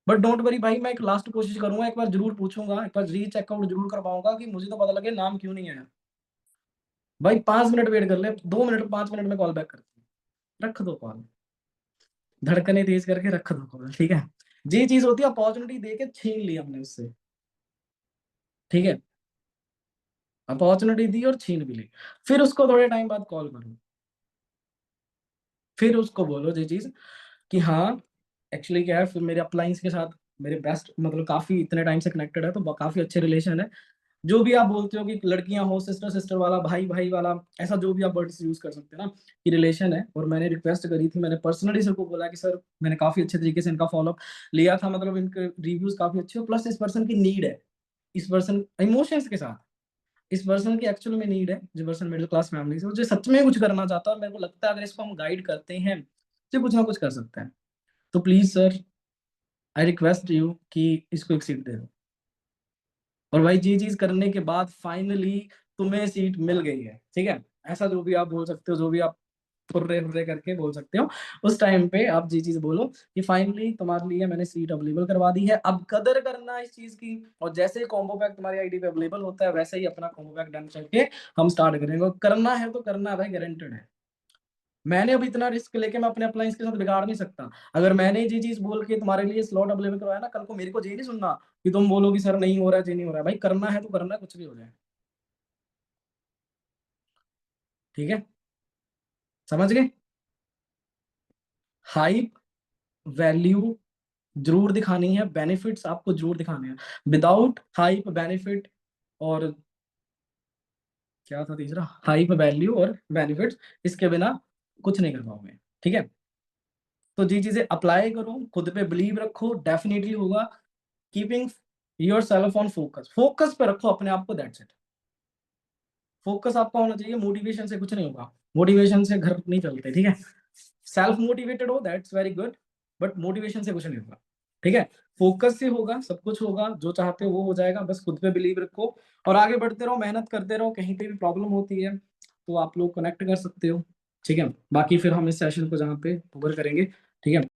बट डोंट वरी भाई, मैं एक लास्ट कोशिश करूँगा, एक बार ज़रूर पूछूँगा, एक बार रीचेकआउट ज़रूर करवाऊँगा कि मुझे तो पता लगे नाम क्यों नहीं आया। भाई 5 मिनट वेट कर ले, 2 मिनट 5 मिनट में कॉल बैक करता हूँ। रख दो कॉल। धड़कनें तेज करके रख दो कॉल, ठीक है? ये चीज़ होती है, अपॉर्च्युनिटी देके छीन ली हमने उससे, ठीक है? अपॉर्च्युनिटी दी और छीन भी ली। फिर उसको थोड़े टाइम बाद कॉल करो। फिर उसको बोलो ये चीज़ कि हाँ, एक्चुअली क्या है, फिर मेरे अपलाइंस के साथ मेरे बेस्ट मतलब काफ़ी इतने टाइम से कनेक्टेड है, तो काफ़ी अच्छे रिलेशन है। जो भी आप बोलते हो कि लड़कियाँ हो, सिस्टर-सिस्टर वाला, भाई-भाई वाला, ऐसा जो भी आप वर्ड्स यूज़ कर सकते हो ना, कि रिलेशन है। और मैंने रिक्वेस्ट करी थी, मैंने पर्सनली सर को बोला कि सर मैंने काफ़ी अच्छे तरीके से इनका फ़ॉलो-अप लिया था, मतलब इनके रिव्यूज़ काफ़ी अच्छे हो, प्लस इस पर्सन की नीड है। इस पर्सन इमोशंस के साथ, इस पर्सन की एक्चुअल में नीड है, जो पर्सन मिडल क्लास फैमिली से, वो जो सच में कुछ करना चाहता है, और मेरे को लगता है अगर इसको हम गाइड करते हैं, तो ये कुछ ना कुछ कर सकता है। तो please sir, I request you कि इसको एक सीट दे दो। और भाई ये चीज़ करने के बाद फाइनली तुम्हें सीट मिल गई है, ठीक है? ऐसा जो भी आप बोल सकते हो, जो भी आप हुर्रे-हुर्रे करके बोल सकते हो, उस टाइम पे आप ये चीज़ बोलो कि फाइनली तुम्हारे लिए मैंने सीट अवेलेबल करवा दी है, अब कदर करना इस चीज़ की। और जैसे ही कॉम्बो पैक तुम्हारी आईडी पे अवेलेबल होता है, वैसे ही अपना कॉम्बो पैक डन करके हम स्टार्ट करेंगे। और करना है तो करना है भाई, गारंटेड है। मैंने अब इतना रिस्क लेके मैं अपने अप्लायंस के साथ बिगाड़ नहीं सकता। अगर मैंने ये चीज़ बोल के तुम्हारे लिए स्लॉट अवेलेबल करवाया ना, कल को मेरे को ये नहीं सुनना कि तुम बोलो कि सर नहीं हो रहा है, ये नहीं हो रहा है। भाई करना है तो करना है, कुछ भी हो जाए। ठीक है? समझ गए? हाइप, वैल्यू ज़रूर दिखानी है, बेनिफिट्स आपको ज़रूर दिखाने हैं। विदाउट हाइप, बेनिफिट और क्या था तीसरा? हाइप, वैल्यू और बेनिफिट्स, इसके बिना कुछ नहीं कर पाओगे। ठीक है? तो ये चीज़ें अप्लाई करो, खुद पे बिलीव रखो, डेफिनिटली होगा। Keeping yourself on focus, focus पे रखो अपने आप को, दैट्स इट। फोकस आपका होना चाहिए, मोटिवेशन से कुछ नहीं होगा। मोटिवेशन से घर नहीं चलते, ठीक है? सेल्फ मोटिवेटेड हो, that's very good, but motivation से कुछ नहीं होगा। ठीक है? फोकस से होगा, सब कुछ होगा, जो चाहते हो वो हो जाएगा। बस खुद पे बिलीव रखो और आगे बढ़ते रहो, मेहनत करते रहो। कहीं पे भी प्रॉब्लम होती है तो आप लोग कनेक्ट कर सकते हो। ठीक है? बाकी फिर हम इस सेशन को जहाँ पे कवर करेंगे, ठीक है?